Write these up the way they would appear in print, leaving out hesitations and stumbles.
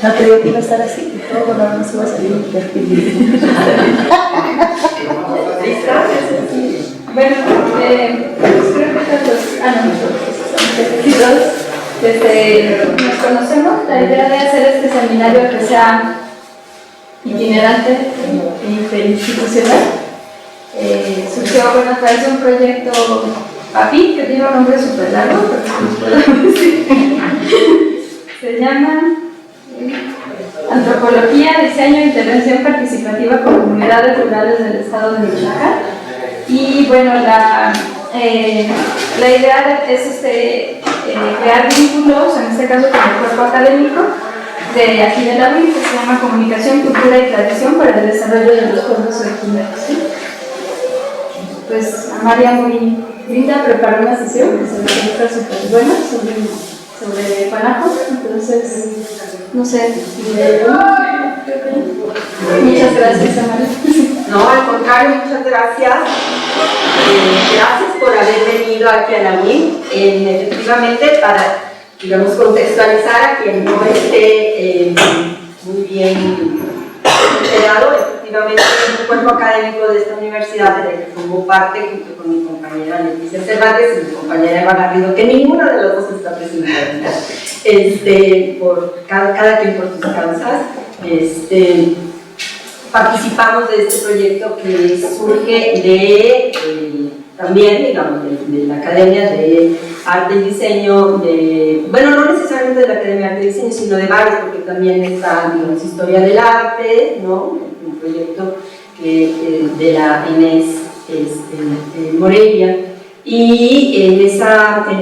No creo que iba a estar así, todo no se va a salir un perfil. ¿Lista? Bueno, pues creo que todos nos conocemos. La idea de hacer este seminario que sea itinerante e interinstitucional surgió a través de un proyecto PAPI, que tiene un nombre súper largo, pero no puedo decir. Se llama Antropología, Diseño e Intervención Participativa con Comunidades Rurales del Estado de Michoacán. Y bueno, la idea es crear vínculos, en este caso con el cuerpo académico de aquí de la UIM, que se llama Comunicación, Cultura y Tradición para el Desarrollo de los Pueblos Originarios. ¿Sí? Pues Amalia muy linda preparó una sesión que se me está súper buena sobre Guanajo, entonces no sé, muchas gracias, Amalia. No, al contrario, muchas gracias. Gracias por haber venido aquí a la UIM. Efectivamente, para, digamos, contextualizar a quien no esté muy bien enterado, efectivamente es un cuerpo académico de esta universidad de la que formó parte junto con mi compañera Leticia Cervantes y mi compañera Eva Garrido, que ninguna de las dos está presente ahorita, por cada quien por sus causas. Participamos de este proyecto que surge de también, digamos, de la Academia de Arte y Diseño, bueno, no necesariamente de la Academia de Arte y Diseño, sino de varios, porque también está, digamos, Historia del Arte, ¿no? Un proyecto de la Inés Morelia. Y en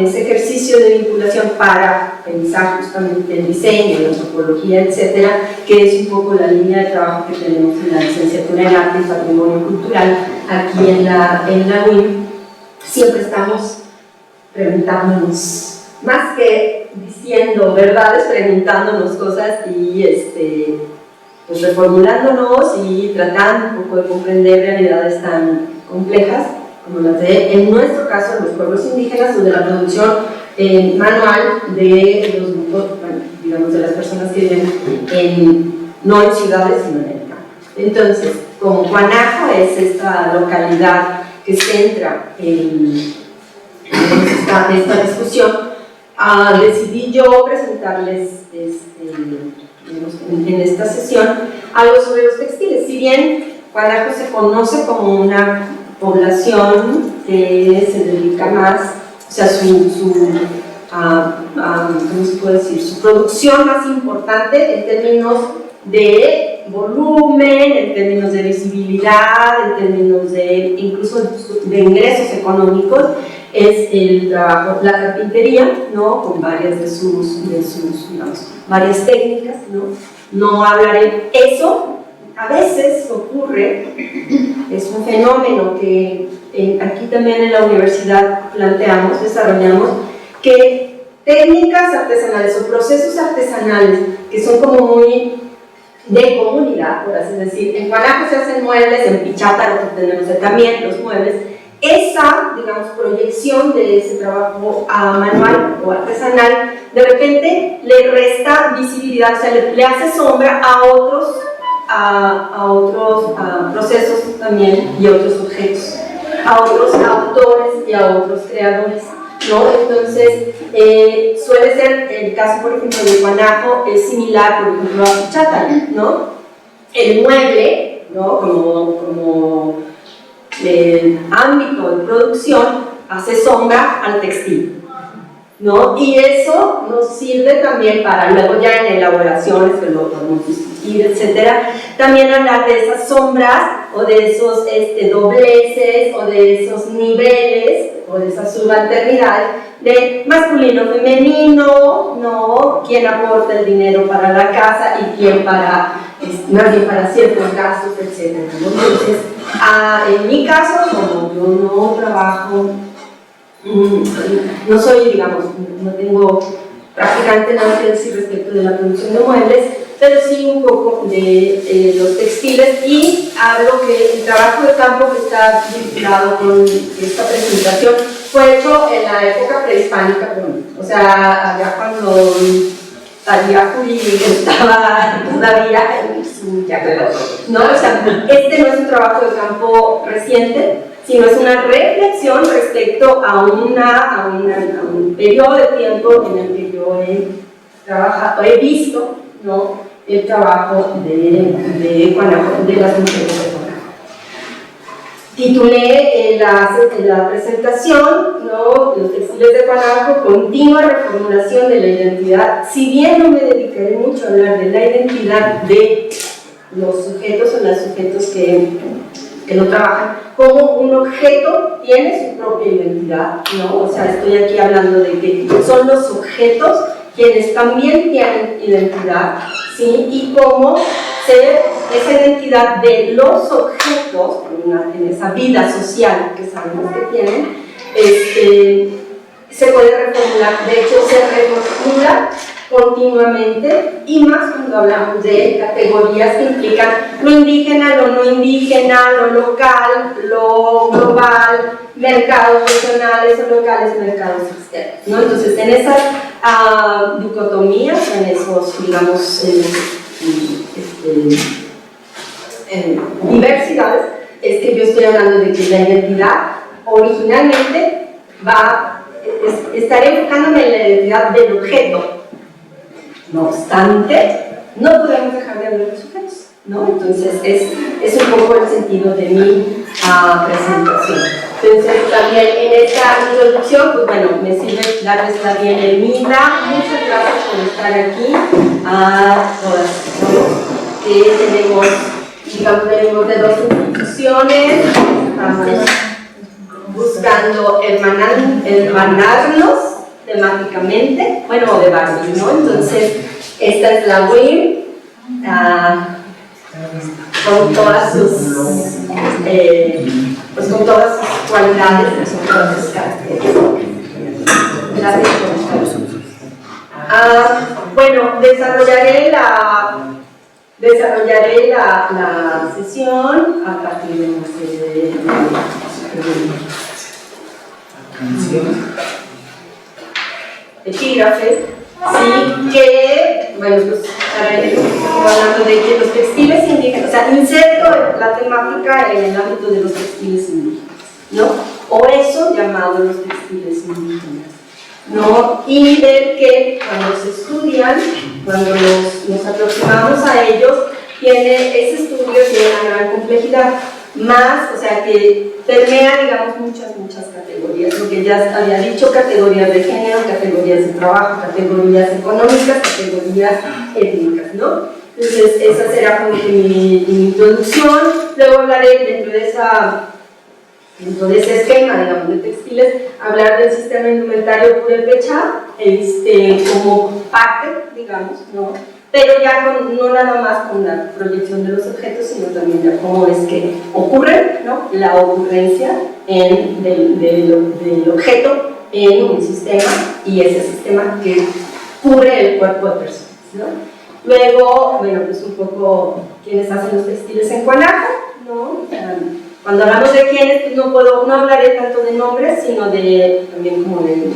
ese ejercicio de vinculación para pensar justamente el diseño, la antropología, etcétera, que es un poco la línea de trabajo que tenemos en la licenciatura en Arte y Patrimonio Cultural aquí en la UIM, siempre estamos preguntándonos, más que diciendo verdades, preguntándonos cosas y pues reformulándonos y tratando un poco de comprender realidades tan complejas como las en nuestro caso, los pueblos indígenas, donde la producción manual de los grupos, digamos, de las personas que viven no en ciudades, sino en el campo. Entonces, como Guanajo es esta localidad que centra esta discusión, decidí yo presentarles en esta sesión algo sobre los textiles. Si bien Guanajo se conoce como una población que se dedica más, o sea, ¿cómo se puede decir? Su producción más importante en términos de volumen, en términos de visibilidad, en términos de incluso de ingresos económicos, es el trabajo, la carpintería, ¿no? Con varias de sus digamos, varias técnicas, ¿no? No hablaré eso. A veces ocurre, es un fenómeno que aquí también en la universidad planteamos, desarrollamos, que técnicas artesanales o procesos artesanales que son como muy de comunidad, por así decir. En Guanajo se hacen muebles, en Pichátaro tenemos también los muebles. Esa, digamos, proyección de ese trabajo manual o artesanal, de repente le resta visibilidad, o sea, le hace sombra a otros procesos también y a otros objetos, a otros autores y a otros creadores, ¿no? Entonces, suele ser el caso, por ejemplo, de Guanajo, es similar, por ejemplo, a Pichátaro, ¿no? El mueble, ¿no? Como ámbito de producción hace sombra al textil, ¿no? Y eso nos sirve también para luego ya en elaboraciones que lo podemos discutir, etcétera, también hablar de esas sombras o de esos dobleces o de esos niveles o de esas subalternidades de masculino, femenino, ¿no? Quién aporta el dinero para la casa y quién más bien para ciertos gastos, etcétera, ¿no? Entonces, en mi caso, como yo no trabajo, no soy, digamos, no tengo prácticamente nada que decir respecto de la producción de muebles, pero sí un poco de los textiles, y hablo que el trabajo de campo que está vinculado con esta presentación fue hecho en la época prehispánica, o sea, allá cuando Talía Juli estaba todavía en su carrera, ¿no? O sea, este no es un trabajo de campo reciente, sino es una reflexión respecto a un periodo de tiempo en el que yo he visto, ¿no?, el trabajo de Guanajuato, de las mujeres de Guanajuato. Titulé la presentación, ¿no?, Los textiles de Guanajuato, continua reformulación de la identidad. Si bien no me dedicaré mucho a hablar de la identidad de los sujetos o los sujetos que lo trabajan, como un objeto tiene su propia identidad, ¿no? O sea, estoy aquí hablando de que son los objetos quienes también tienen identidad, ¿sí? Y cómo esa identidad de los objetos, en esa vida social que sabemos que tienen, se puede reformular. De hecho, se reformula continuamente, y más cuando hablamos de categorías que implican lo indígena, lo no indígena, lo local, lo global, mercados regionales o locales, mercados externos, ¿no? Entonces, en esas dicotomías, en esos, digamos, diversidades, es que yo estoy hablando de que la identidad originalmente estaré enfocándome en la identidad del objeto. No obstante, no podemos dejar de hablar de sujetos, ¿no? Entonces, es un poco el sentido de mi presentación. Entonces, también en esta introducción, pues bueno, me sirve darles la bienvenida. Muchas gracias por estar aquí a todas, ¿no? Venimos de dos instituciones, estamos buscando hermanarnos temáticamente, bueno, de varios, ¿no? Entonces, esta es la WIM, con todas sus cualidades, con todas sus características. Gracias por estar. Bueno, desarrollaré la sesión a partir de una serie de epígrafes, sí, que, bueno, pues hablando de que los textiles indígenas, o sea, inserto la temática en el ámbito de los textiles indígenas, ¿no? O eso llamado los textiles indígenas, ¿no? Y ver que cuando se estudian, cuando nos aproximamos a ellos, ese estudio tiene una gran complejidad, más, o sea, que permea, digamos, muchas categorías, lo que ya había dicho, categorías de género, categorías de trabajo, categorías económicas, categorías étnicas, ¿no? Entonces, esa será como que mi introducción. Luego hablaré dentro de ese esquema, digamos, de textiles, hablar del sistema indumentario purépecha, como parte, digamos, ¿no? Pero ya no nada más con la proyección de los objetos, sino también ya cómo es que ocurre, ¿no?, la ocurrencia del objeto en un sistema, y ese sistema que cubre el cuerpo de personas, ¿no? Luego, bueno, pues un poco quiénes hacen los textiles en Guanajuato, ¿no? Cuando hablamos de quiénes, pues no hablaré tanto de nombres, sino también como de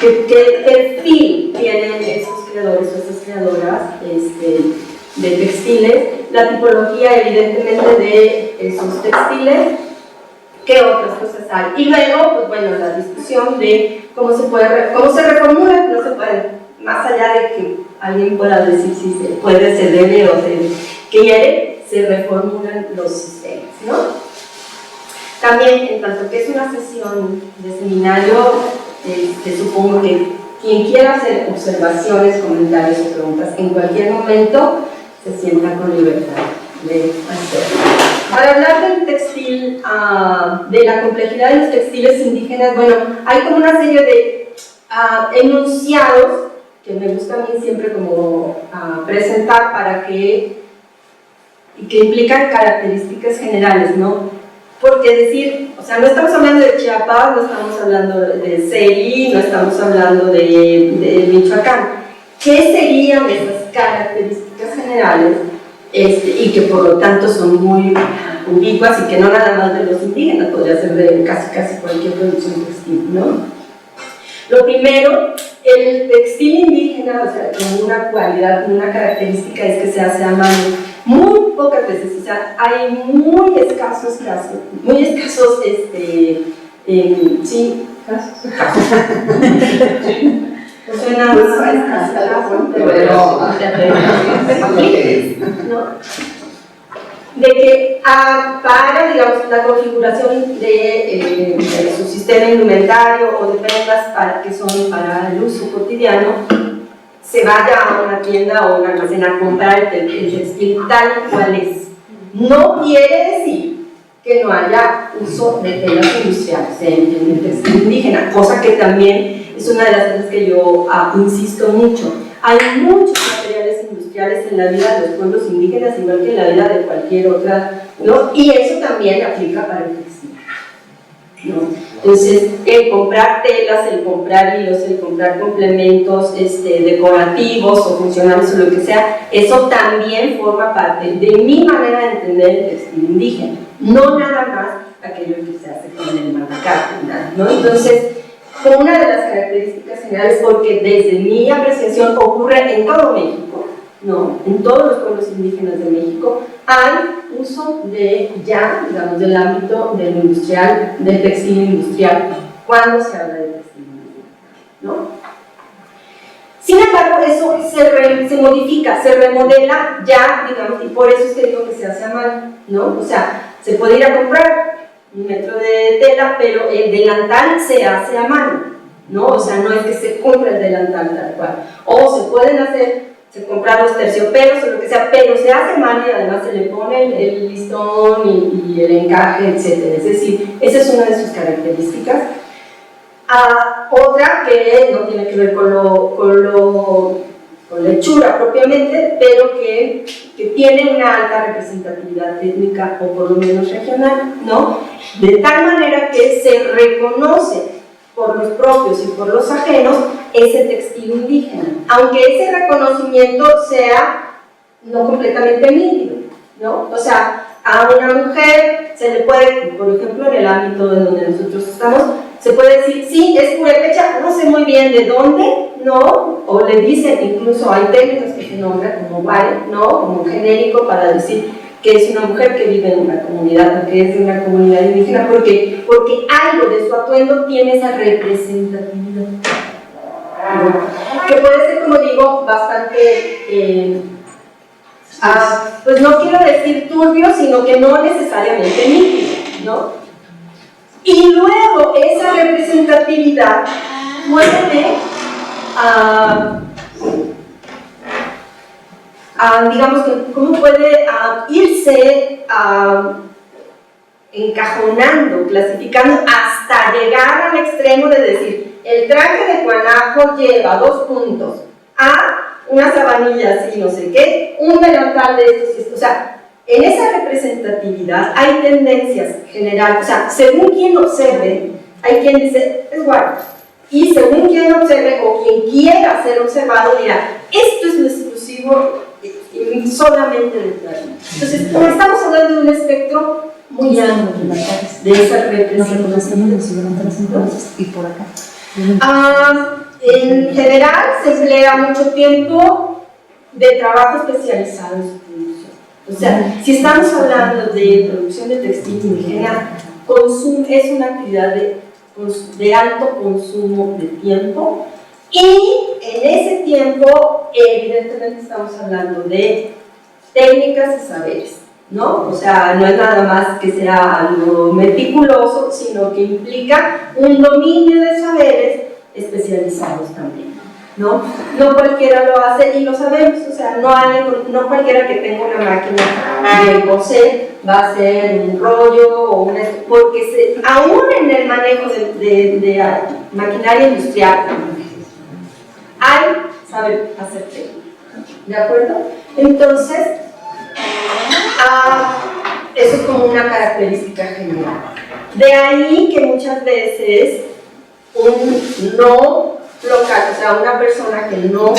qué perfil tienen esos creadores o esas creadoras de textiles, la tipología evidentemente de esos textiles, qué otras cosas hay, y luego, pues bueno, la discusión de cómo se reformulan, no se puede, más allá de que alguien pueda decir si se puede, se debe o se quiere, se reformulan los sistemas, ¿no? También, en tanto que es una sesión de seminario, supongo que quien quiera hacer observaciones, comentarios o preguntas en cualquier momento se sienta con libertad de hacerlo. Para hablar del textil, de la complejidad de los textiles indígenas, bueno, hay como una serie de enunciados que me gusta a mí siempre como presentar para que implican características generales, ¿no? Porque decir, o sea, no estamos hablando de Chiapas, no estamos hablando de Seri, no estamos hablando de Michoacán. ¿Qué serían esas características generales y que por lo tanto son muy ubicuas y que no nada más de los indígenas, podría ser de casi cualquier producción textil, ¿no? Lo primero, el textil indígena, o sea, como una cualidad, como una característica es que se hace a mano. Muy pocas veces, o sea, hay muy escasos casos, sí, casos. Pues suena de que para, digamos, la configuración de su sistema indumentario o de prendas que son para el uso cotidiano, se vaya a una tienda o a un almacén a comprar el textil tal cual es. No quiere decir que no haya uso de telas industriales en el textil indígena, cosa que también es una de las cosas que yo insisto mucho. Hay muchos materiales industriales en la vida de los pueblos indígenas, igual que en la vida de cualquier otra, ¿no? Y eso también aplica para el textil, ¿no? Entonces, el comprar telas, el comprar hilos, el comprar complementos decorativos o funcionales o lo que sea, eso también forma parte de mi manera de entender el textil indígena, no nada más aquello que se hace con el manacate, ¿no? Entonces, como una de las características generales, porque desde mi apreciación ocurre en todo México, ¿no? En todos los pueblos indígenas de México, hay uso digamos, del ámbito del industrial, del textil industrial, cuando se habla de textil indígena, ¿no? Sin embargo, eso se modifica, se remodela ya, digamos, y por eso es que digo que se hace a mano, ¿no? O sea, se puede ir a comprar 1 metro de tela, pero el delantal se hace a mano, ¿no? O sea, no es que se compre el delantal tal cual. O se pueden se compran los terciopelos o lo que sea, pero se hace a mano y además se le pone el listón y el encaje, etc. Es decir, esa es una de sus características. Otra que no tiene que ver con la hechura propiamente, pero que tiene una alta representatividad étnica o por lo menos regional, ¿no? De tal manera que se reconoce por los propios y por los ajenos ese textil indígena, aunque ese reconocimiento sea no completamente nítido, ¿no? O sea, a una mujer se le puede, por ejemplo, en el ámbito en donde nosotros estamos, se puede decir, sí, es purépecha, no sé muy bien de dónde, ¿no? O le dicen, incluso hay términos que se nombran como guay, ¿no? Como genérico para decir que es una mujer que vive en una comunidad o que es de una comunidad indígena, porque algo de su atuendo tiene esa representatividad, ¿no? Que puede ser, como digo, bastante, pues no quiero decir turbio, sino que no necesariamente nítido, ¿no? Y luego esa representatividad puede, digamos, ¿cómo puede irse encajonando, clasificando hasta llegar al extremo de decir, el traje de Guanajo lleva 2 puntos, una sabanilla así, no sé qué, un delantal de estos y estos, o sea, en esa representatividad hay tendencias generales, o sea, según quien observe, hay quien dice, es guapo, y según quien observe o quien quiera ser observado dirá, esto es lo exclusivo solamente del traje. Entonces, estamos hablando de un espectro muy amplio de esa representatividad. Y por acá. En general, se emplea mucho tiempo de trabajo especializado en su producción. O sea, si estamos hablando de producción de textil indígena, es una actividad de alto consumo de tiempo, y en ese tiempo, evidentemente, estamos hablando de técnicas y saberes, ¿no? O sea, no es nada más que sea algo meticuloso, sino que implica un dominio de saberes especializados también, ¿no? No cualquiera lo hace y lo sabemos, o sea, no cualquiera que tenga una máquina de coser va a hacer un rollo o porque aún en el manejo de maquinaria industrial hay saber hacer técnica, ¿de acuerdo? Entonces, eso es como una característica general. De ahí que muchas veces un no local, o sea, una persona que no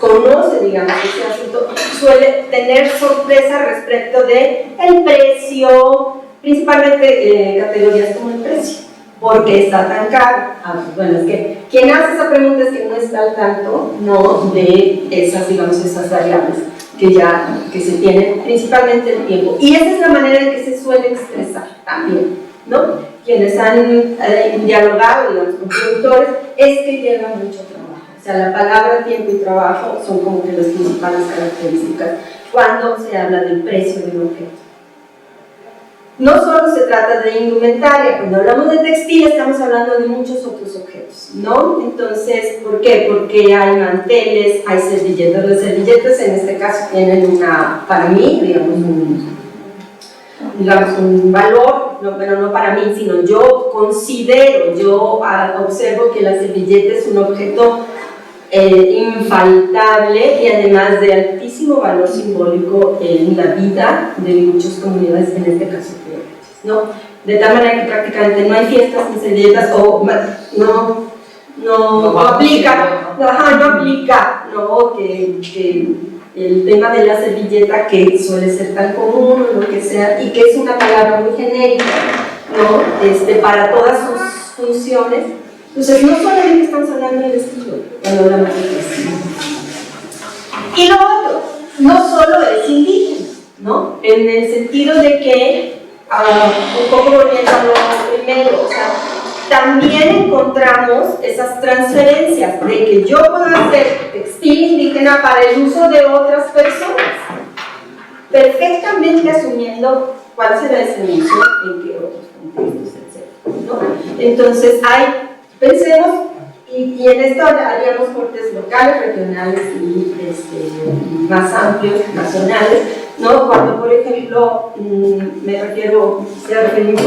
conoce, digamos, ese asunto, suele tener sorpresa respecto del precio, principalmente categorías como el precio, ¿Por qué está tan caro? Bueno, es que quien hace esa pregunta es que no está al tanto, no, de esas, digamos, esas variables que se tienen, principalmente el tiempo. Y esa es la manera en que se suele expresar también, ¿no? Quienes han dialogado, digamos, con productores, es que lleva mucho trabajo. O sea, la palabra tiempo y trabajo son como que las principales características cuando se habla del precio de un objeto. No solo se trata de indumentaria, cuando hablamos de textil estamos hablando de muchos otros objetos, ¿no? Entonces, ¿por qué? Porque hay manteles, hay servilletas. Las servilletas en este caso tienen para mí, digamos, un valor, pero no para mí, sino yo considero, yo observo que la servilleta es un objeto infaltable y además de altísimo valor simbólico en la vida de muchas comunidades, en este caso ¿no? De tal manera que prácticamente no hay fiestas sin servilletas o no aplica, ¿no? Que el tema de la servilleta, que suele ser tan común o lo que sea, y que es una palabra muy genérica, ¿no? Para todas sus funciones. Entonces, no solamente estamos hablando del estilo, cuando hablamos del estilo. Y lo otro, no solo es indígena, ¿no? En el sentido de que, un poco volviendo a lo primero, o sea, también encontramos esas transferencias de que yo puedo hacer textil indígena para el uso de otras personas, perfectamente asumiendo cuál será ese uso, en qué otros contextos, etc., ¿no? Entonces, pensemos, y en esto haríamos cortes locales, regionales y más amplios, nacionales, ¿no? Cuando, por ejemplo, se refiere por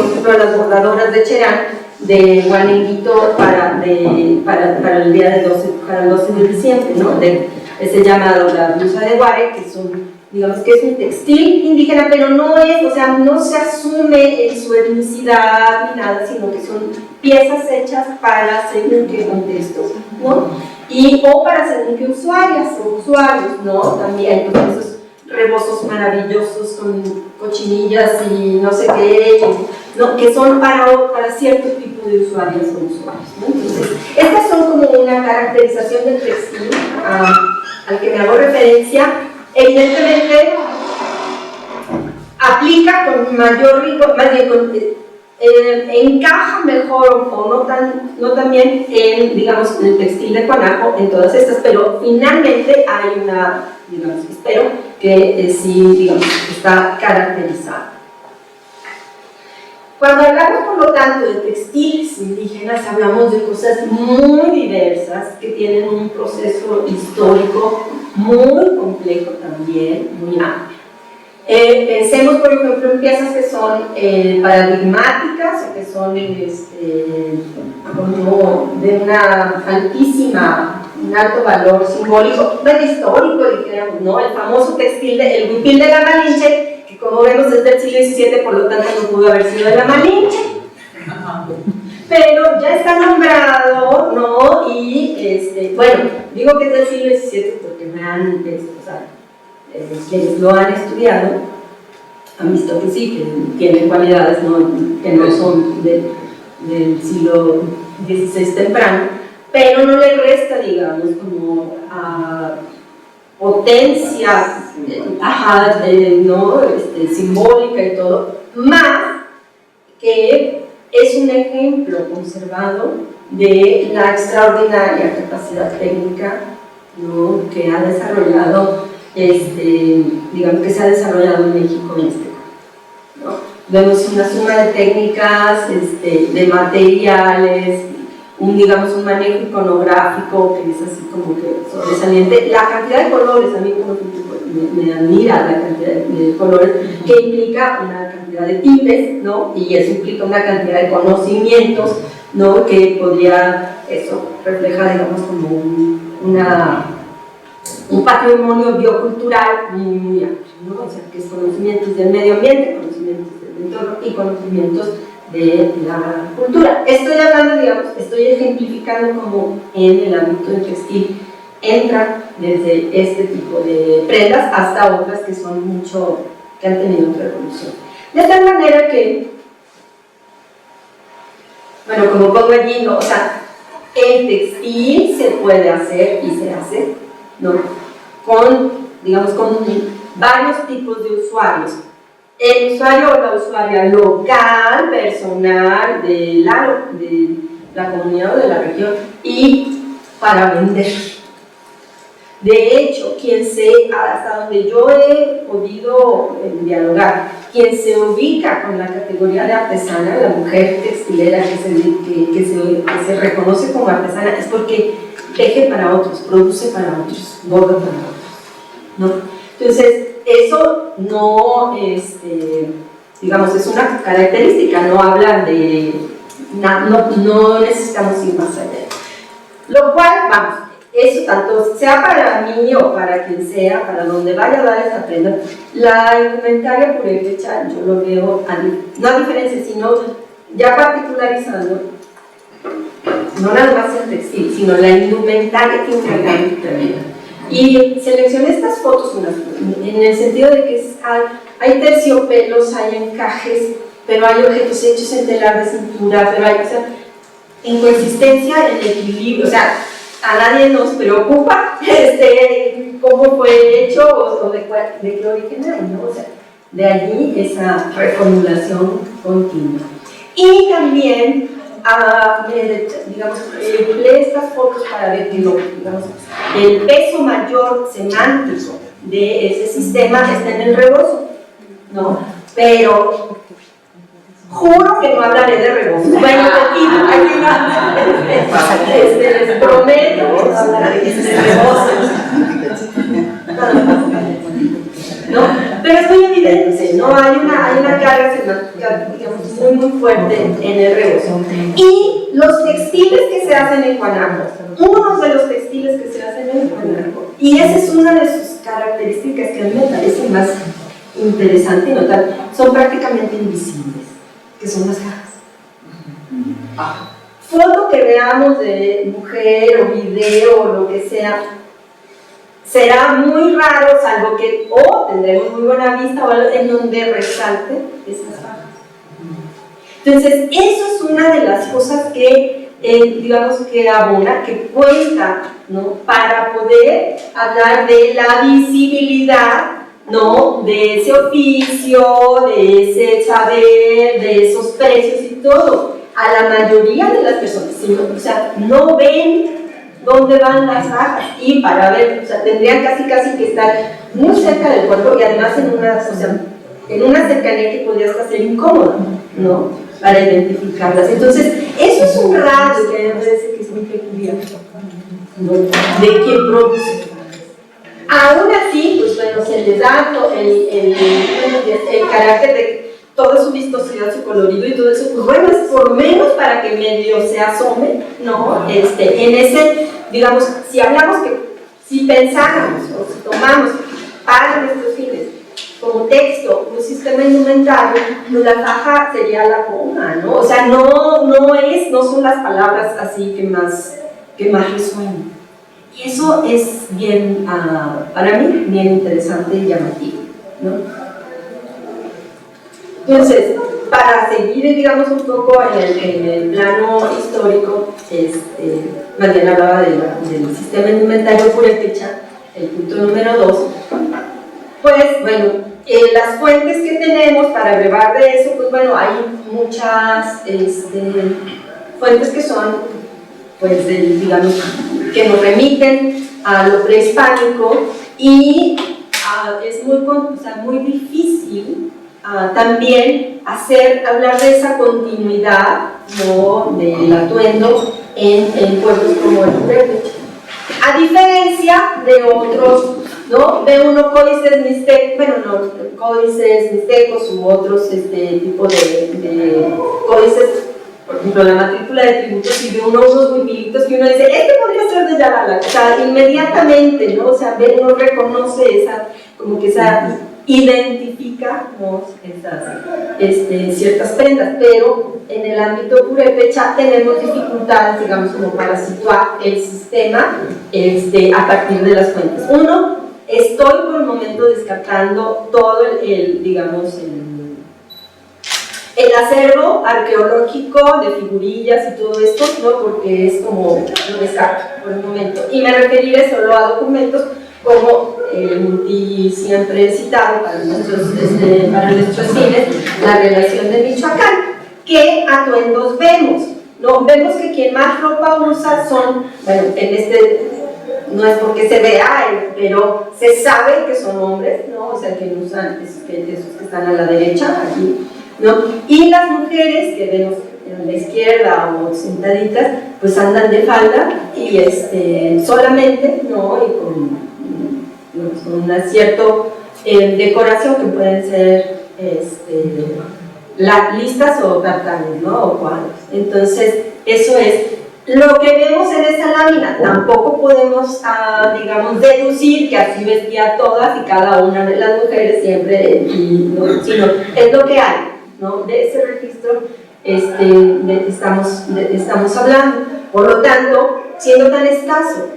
ejemplo a las bordadoras de Cherán, de Guanenguito para el día de 12 de diciembre, ¿no? Se llama la blusa de Guare, que digamos que es un textil indígena, pero no se asume en su etnicidad ni nada, sino que son piezas hechas para según qué contextos, ¿no? O para según qué usuarias o usuarios, ¿no? También, entonces esos rebozos maravillosos con cochinillas y no sé qué, ¿no? Que son para cierto tipo de usuarias o usuarios, ¿no? Entonces, estas son como una caracterización del textil al que me hago referencia. Evidentemente aplica con mayor rigor, más bien encaja mejor o no tan bien en, digamos, en el textil de Cuanajo, en todas estas, pero finalmente hay digamos, espero que sí, digamos, está caracterizada. Cuando hablamos, por lo tanto, de textiles indígenas, hablamos de cosas muy diversas que tienen un proceso histórico muy complejo también, muy amplio. Pensemos, por ejemplo, en piezas que son paradigmáticas o que son de un alto valor simbólico, histórico, dijéramos, ¿no? El famoso textil, el huipil de la Malinche, que como vemos es del siglo XVII, por lo tanto no pudo haber sido de la Malinche. Pero ya está nombrado, ¿no? Y, bueno, digo que es del siglo XVII porque quienes lo han estudiado han visto que sí, que tienen cualidades, ¿no? Que no son del siglo XVI temprano, pero no le resta, digamos, como potencia, ¿no? Simbólica y todo, más que es un ejemplo conservado de la extraordinaria capacidad técnica, ¿no? Que ha desarrollado, digamos que se ha desarrollado en México en este caso, ¿no? Vemos una suma de técnicas, de materiales, digamos un manejo iconográfico que es así como que sobresaliente. La cantidad de colores, a mí como me admira la cantidad de colores, que implica una cantidad de tintes, ¿no? Y eso implica una cantidad de conocimientos, ¿no? Que podría, eso refleja, digamos, como un patrimonio biocultural muy amplio, ¿no? O sea, que es conocimientos del medio ambiente, conocimientos del entorno y conocimientos de la cultura. Estoy hablando, digamos, estoy ejemplificando como en el ámbito del textil entra desde este tipo de prendas hasta otras que son que han tenido otra evolución. De tal manera que bueno, como pongo allí, ¿no? O sea, el textil se puede hacer y se hace, ¿no? Con, digamos, con varios tipos de usuarios. El usuario o la usuaria local, personal, de la comunidad o de la región, y para vender. De hecho, hasta donde yo he podido dialogar, quien se ubica con la categoría de artesana, la mujer textilera que se reconoce como artesana, es porque teje para otros, produce para otros, borda para otros, ¿no? Entonces, eso no, digamos, es una característica, no habla de, no necesitamos ir más allá. Lo cual, vamos, eso tanto sea para mí o para quien sea, para donde vaya a dar esta prenda, la indumentaria purépecha yo lo veo, no a diferencia, sino ya particularizando, no nada más el textil, sino la indumentaria que tiene una gran vitalidad. Y seleccioné estas fotos en el sentido de que hay terciopelos, hay encajes, pero hay objetos hechos en telar de cintura, pero hay, o sea, en consistencia, en equilibrio, o sea, a nadie nos preocupa cómo fue hecho o de qué origen hay, ¿no? O sea, de allí esa reformulación continua. Y también, digamos, empleé estas fotos para ver que digamos, el peso mayor semántico de ese sistema está en el rebozo, ¿no? Pero juro que no hablaré de rebozo. Bueno, aquí les prometo que no hablaré de rebozo. ¿No? Pero es muy evidente, ¿no? Hay una carga semántica, digamos, muy fuerte en el rebozo. Y los textiles que se hacen en Guanaco, uno de los textiles que se hacen en Guanaco, y esa es una de sus características que a mí me parece más interesante y notar, son prácticamente invisibles, que son las cajas. Foto que veamos de mujer o video o lo que sea, será muy raro, salvo que o tendremos muy buena vista o algo en donde resalte esas fajas. Entonces, eso es una de las cosas que, digamos, que abona, que cuenta, ¿no? Para poder hablar de la visibilidad, ¿no? De ese oficio, de ese saber, de esos precios y todo. A la mayoría de las personas, o sea, no ven dónde van las fajas, y para ver, o sea, tendrían casi que estar muy cerca del cuerpo y además en una cercanía que podría hasta ser incómoda, ¿no? Para identificarlas. Entonces, eso es un rasgo que me parece que es muy peculiar, ¿no? De quien produce. Aún así, pues bueno, se les da el carácter de toda su vistosidad, su colorido y todo eso, pues bueno, es por menos para que medio se asome, ¿no? En ese, digamos, si pensáramos o si tomamos para nuestros fines como texto un sistema indumentario, pues la faja sería la coma, ¿no? O sea, no son las palabras así que más resuenan. Y eso es bien, para mí, bien interesante y llamativo, ¿no? Entonces, para seguir, digamos, un poco en el plano histórico, más bien hablaba del sistema indumentario purépecha, el punto número 2. Pues, bueno, las fuentes que tenemos para brevar de eso, pues bueno, hay muchas fuentes que son, pues, digamos, que nos remiten a lo prehispánico y es muy difícil también hablar de esa continuidad, ¿no? Del atuendo en pueblos como el purépecha. A diferencia de otros, ¿no? Ve uno códices mixtecos u otros tipo de códices, por ejemplo, la matrícula de tributos, y ve unos huipilitos que uno dice, podría ser de Yalala, o sea, inmediatamente, ¿no? O sea, uno reconoce identifica, ¿no? Esas ciertas prendas, pero en el ámbito purépecha tenemos dificultades, digamos, como para situar el sistema a partir de las fuentes. Uno, estoy por el momento descartando todo el el acervo arqueológico de figurillas y todo esto, ¿no? Porque es como lo destaco por el momento. Y me referiré solo a documentos como el siempre citado para nuestros cines, la relación de Michoacán. ¿Qué atuendos vemos? ¿No? Vemos que quien más ropa usa son, bueno, en este no es porque se vea, pero se sabe que son hombres, ¿no? O sea, que usan esos que están a la derecha, aquí, ¿no? Y las mujeres que vemos en la izquierda o sentaditas, pues andan de falda y solamente, ¿no? Y con una cierta decoración que pueden ser listas o cartales, ¿no? O cuadros. Entonces, eso es lo que vemos en esa lámina. Tampoco podemos, digamos, deducir que así vestía todas y cada una de las mujeres siempre, ¿no? Sino es lo que hay, ¿no? De ese registro estamos hablando. Por lo tanto, siendo tan escaso,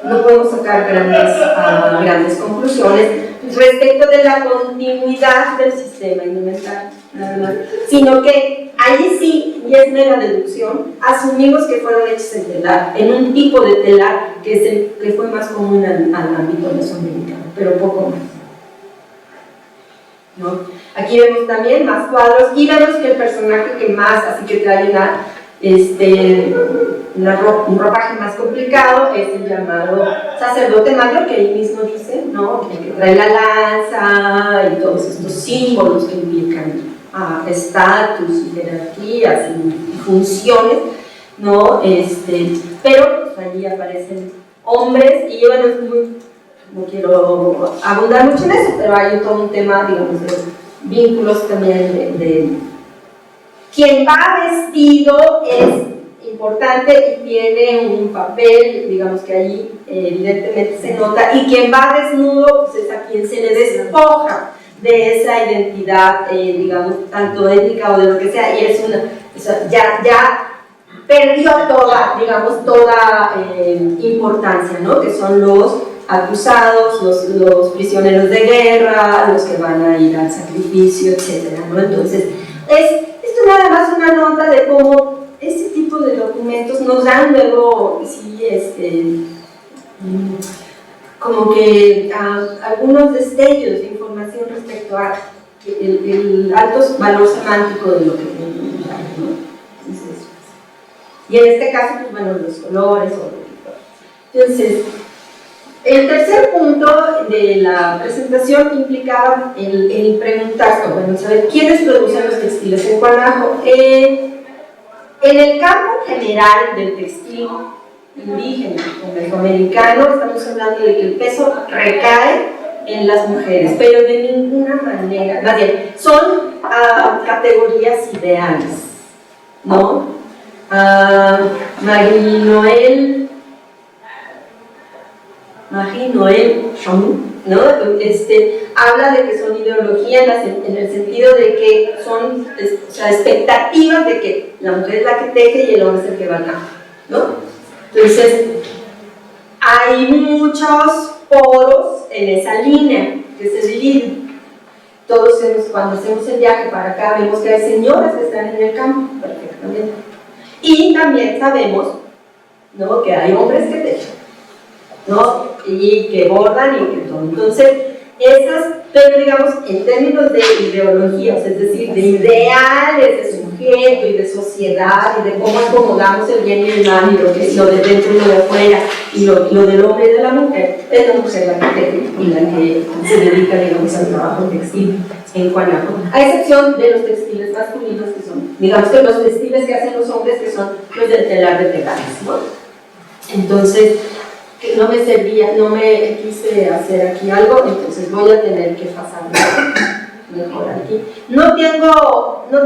no podemos sacar grandes conclusiones respecto de la continuidad del sistema indumentario, nada más, sino que allí sí, y es mera deducción, asumimos que fueron hechos en telar, en un tipo de telar que es el que fue más común al ámbito mesoamericano, pero poco más, ¿no? Aquí vemos también más cuadros y vemos que el personaje que más, así que trae un ropaje más complicado es el llamado sacerdote mayor, que ahí mismo dice, ¿no? El que trae la lanza y todos estos símbolos que implican estatus y jerarquías y funciones, ¿no? Pero pues, allí aparecen hombres y bueno, no quiero abundar mucho en eso, pero hay todo un tema, digamos, de vínculos también de quien va vestido es importante y tiene un papel, digamos que allí evidentemente se nota, y quien va desnudo pues es a quien se le despoja de esa identidad, digamos, tanto étnica o de lo que sea, y es ya perdió toda, digamos, toda importancia, ¿no? Que son los acusados, los prisioneros de guerra, los que van a ir al sacrificio, etcétera, ¿no? Entonces, esto nada más una nota de cómo este tipo de documentos nos dan luego, sí, como que algunos destellos de información respecto a el alto valor semántico de lo que tenemos, ¿no? Entonces, y en este caso, pues bueno, los colores o lo que. Entonces, el tercer punto de la presentación implicaba el preguntar, bueno, saber quiénes producen los textiles en Guanajo. En el campo general del textil indígena o mesoamericano, estamos hablando de que el peso recae en las mujeres, pero de ninguna manera, más bien, son categorías ideales, ¿no? Marie-Noël Chaumont, ¿no? Habla de que son ideologías en el sentido de que son expectativas de que la mujer es la que teje y el hombre es el que va al campo, ¿no? Entonces, hay muchos poros en esa línea que se dividen. Todos cuando hacemos el viaje para acá vemos que hay señoras que están en el campo, perfectamente. Y también sabemos, ¿no?, que hay hombres que tejen, ¿no?, y que bordan y que todo. Entonces, pero digamos, en términos de ideologías, es decir, de ideales de sujeto y de sociedad y de cómo acomodamos el bien y el mal y lo de dentro y lo de afuera y lo del hombre y de la mujer, es la mujer la que teje y la que se dedica, digamos, al trabajo textil en Guanajo, a excepción de los textiles masculinos que son, digamos, que los textiles que hacen los hombres, que son los del telar de telares, ¿no? Entonces, que no me servía, no me quise hacer aquí algo, entonces voy a tener que pasar mejor aquí. No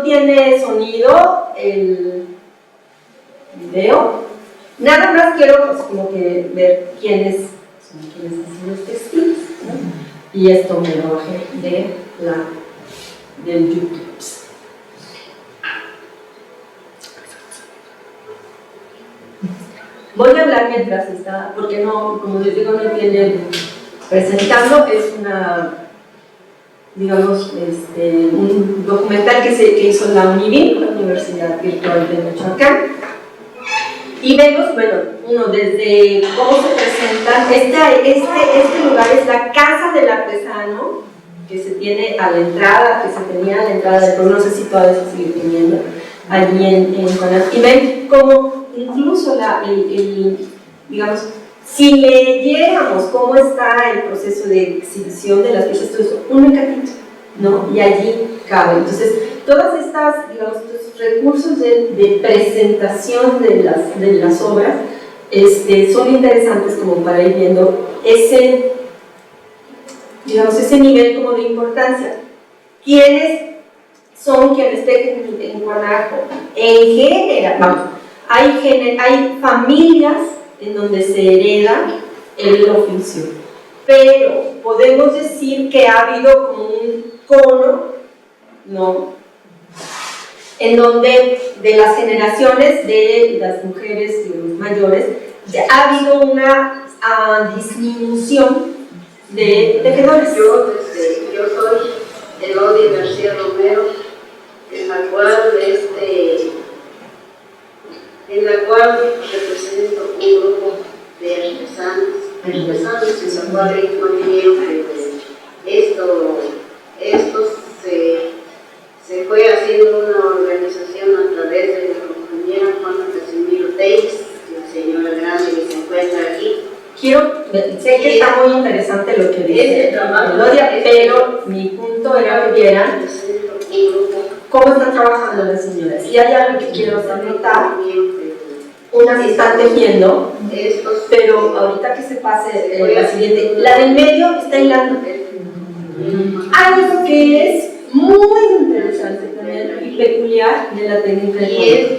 tiene sonido el video, nada más quiero pues como que ver quiénes hacen los textiles, ¿no? Y esto me lo bajé del YouTube. Voy a hablar mientras está, porque no, como les digo, no tiene presentando, es una digamos, un documental que hizo la UNIVIM, la Universidad Virtual de Michoacán. Y vemos, bueno, uno desde cómo se presentan. Este lugar es la casa del artesano que se tiene a la entrada, que se tenía a la entrada del pueblo, no sé si todavía se sigue teniendo allí en Juana. Y ven cómo incluso digamos, si leyéramos cómo está el proceso de exhibición de las piezas, todo eso, un mecatito, ¿no? Y allí cabe. Entonces, todas estas, digamos, estos recursos de presentación de las obras son interesantes como para ir viendo ese nivel como de importancia. ¿Quiénes son quienes tejen en Guanajo? En general, vamos, hay familias en donde se hereda el oficio, pero podemos decir que ha habido como un cono, ¿no? En donde de las generaciones de las mujeres y los mayores ya ha habido una disminución de tejedores. Yo soy Elodie García Romero, en la cual represento un grupo de artesanos en la cual incluyeron esto se fue haciendo una organización a través de la compañera Juana Casimiro Teix, la señora grande que se encuentra aquí. Sé que está muy interesante lo que dice Elodia, pero mi punto era que vieran cómo están trabajando las señoras. Y hay algo que quiero hacer notar. Unas están tejiendo, pero ahorita que se pase la siguiente, la del medio está hilando. Algo que es muy interesante también y peculiar de la técnica de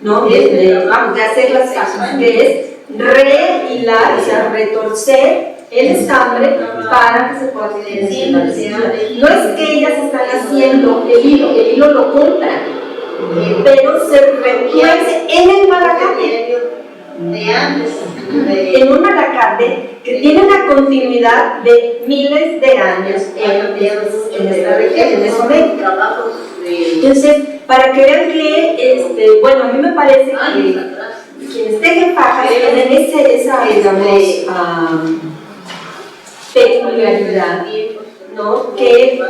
¿no? de hacer las cajas, que es rehilar, o sea, retorcer el estambre para que se pueda tejer. No es que ellas están haciendo el hilo lo compran, pero se retuerce en el malacate, en un malacate que tiene una continuidad de miles de años en esta región, en esa América. Entonces, para que vean que, bueno, a mí me parece que quienes tejen pajas tienen esa digamos, peculiaridad, ¿no? Que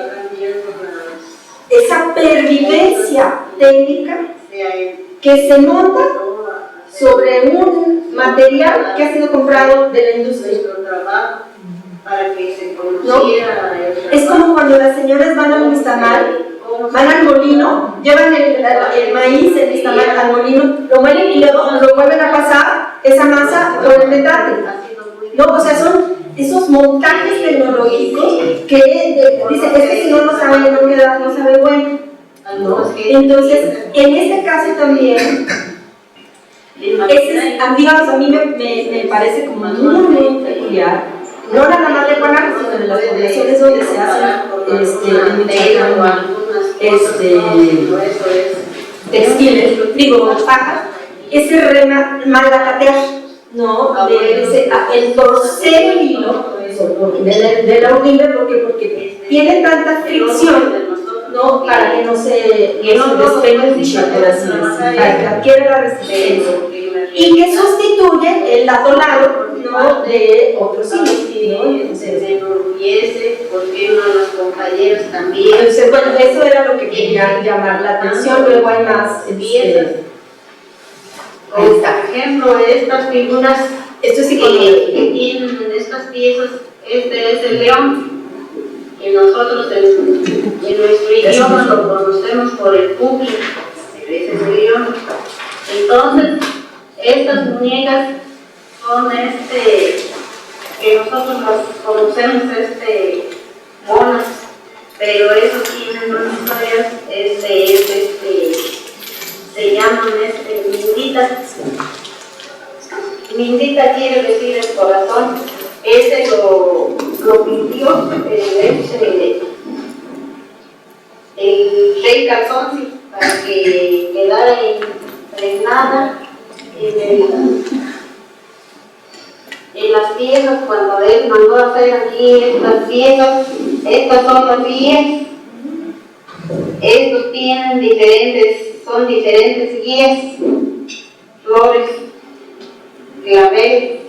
esa pervivencia técnica que se monta sobre un material que ha sido comprado de la industria. ¿No? Es como cuando las señoras van al nixtamal, van al molino, llevan el maíz, el nixtamal al molino, lo muelen y luego lo vuelven a pasar esa masa por el metate. No, o sea, son esos montajes tecnológicos que dicen, es que si no lo saben, no sabe bueno, ¿no? Entonces, en este caso también, digamos, a mí me parece como muy peculiar, no nada más de Guanajuato, sino de las poblaciones donde se hacen textiles, digo, pajas, ese malacatear, ¿no? El torcer el hilo de la hormiga, porque tiene tanta fricción, ¿no? Para que no se despeluche, por así decirlo, para que adquiera la resistencia. Y que sustituye el lado largo, ¿no? De otros hilos, ¿no? Entonces, se enorgullece porque uno de los compañeros también. Entonces, bueno, eso era lo que quería llamar la atención. Luego hay más piezas. Por ejemplo, estas figuras, esto es iconografía. que tienen estas piezas, este es el león, que nosotros en nuestro idioma lo conocemos por el puki, ese es el león. Entonces, estas muñecas son que nosotros las conocemos monas, pero eso tienen unas historias, se llaman minditas. Mindita quiere decir el corazón. Ese lo pintió el rey Calzonsi para que quedara impregnada en las piezas. Cuando él mandó a hacer aquí estas piezas, Estos son los guías. Estos tienen son diferentes guías, flores, claveles,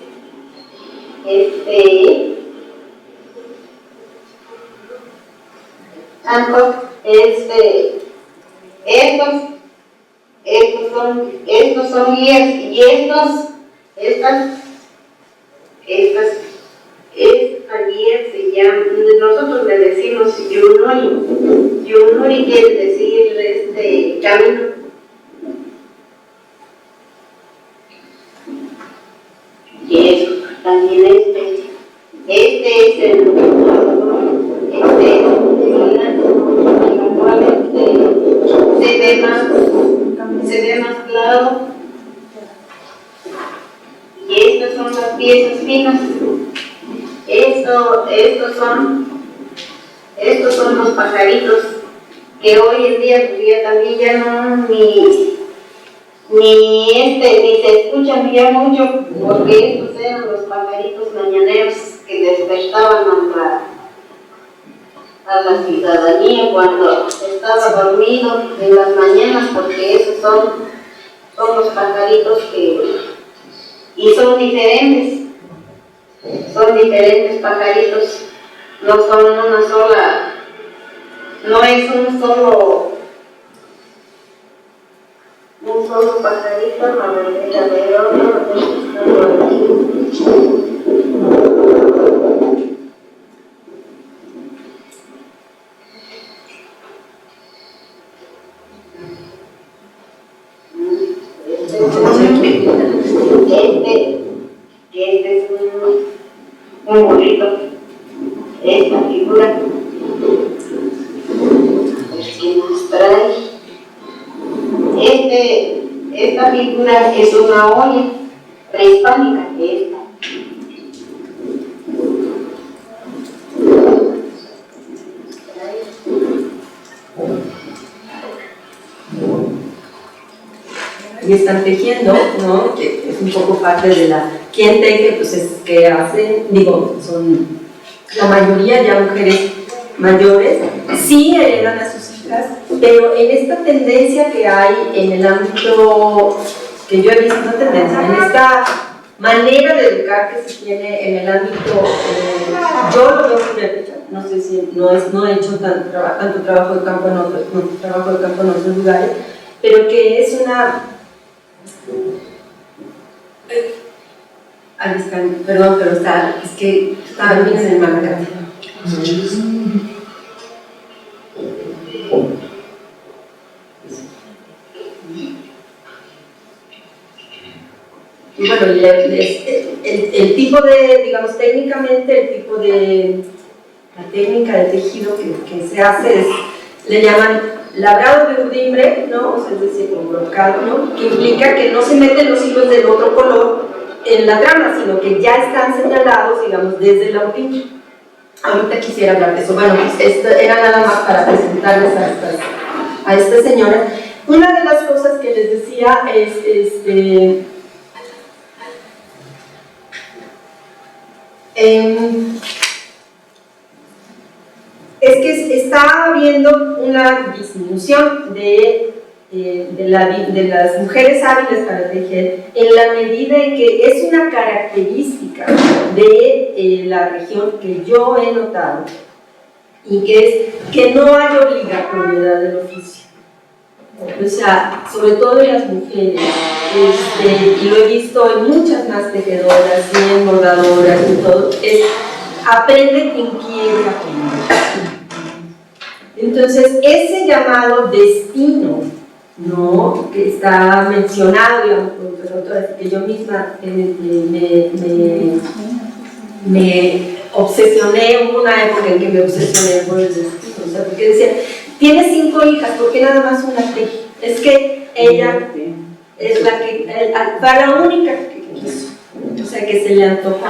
estos son guías, y esta guía se llama, nosotros le decimos Yunuri. Yunuri quiere decir camino. Y eso, también este es el cual se ve más claro. Y estas son las piezas finas. Estos son los pajaritos que hoy en día también ya no ni se escuchan ya mucho, porque estos eran los pajaritos mañaneros que despertaban a la ciudadanía cuando estaba dormido en las mañanas, porque esos son los pajaritos y son diferentes pajaritos, no son una sola, no es un solo pajarito. A ver, déjame ver otro. Este es un burrito. Esta figura. ¿Qué nos trae? Esta figura es una olla prehispánica. Y están tejiendo, ¿no? Que es un poco parte de la... ¿Quién teje? Pues es que hacen, son la mayoría ya mujeres mayores, sí heredan a sus hijas, pero en esta tendencia que hay en el ámbito, que yo he visto una tendencia, en esta manera de educar que se tiene en el ámbito, yo lo veo pública, no sé si no he hecho tanto trabajo de campo en otros lugares, pero que es una... Ahí está, perdón, pero es que está bien en el manga. Y bueno, el tipo de, digamos, técnicamente, la técnica de tejido que se hace le llaman labrado de urdimbre, ¿no? O sea, es decir, con brocado, ¿no? Que implica que no se meten los hilos del otro color en la trama, sino que ya están señalados, digamos, desde la urdimbre. Ahorita quisiera hablar de eso. Bueno, pues esto era nada más para presentarles a estas señoras. Una de las cosas que les decía es, es que está habiendo una disminución de las mujeres hábiles para tejer en la medida en que es una característica de la región que yo he notado, y que es que no hay obligatoriedad del oficio. O sea, sobre todo en las mujeres, y lo he visto en muchas más tejedoras y en bordadoras y todo, es aprende quien quiere aprender. Entonces, ese llamado destino, ¿no?, que está mencionado, digamos, que yo misma me obsesioné, hubo una época en que me obsesioné por el destino, o sea, porque decía, tiene 5 hijas, ¿por qué nada más una teje? Es que ella es la única que quiso, o sea, que se le antojó,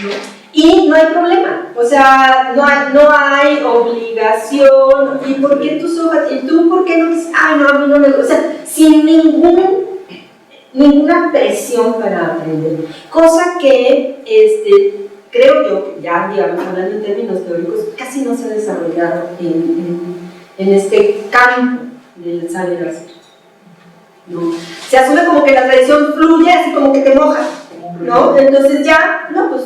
¿no? Y no hay problema, o sea, no hay obligación. ¿Y por qué tus hojas? ¿Y tú por qué no dices? Ay, no, a mí no me gusta. O sea, sin ninguna presión para aprender. Cosa que creo yo, ya digamos, hablando en términos teóricos, casi no se ha desarrollado en este campo del saber hacer. ¿No? Se asume como que la tradición fluye, así como que te mojas, ¿no? Entonces ya, no, pues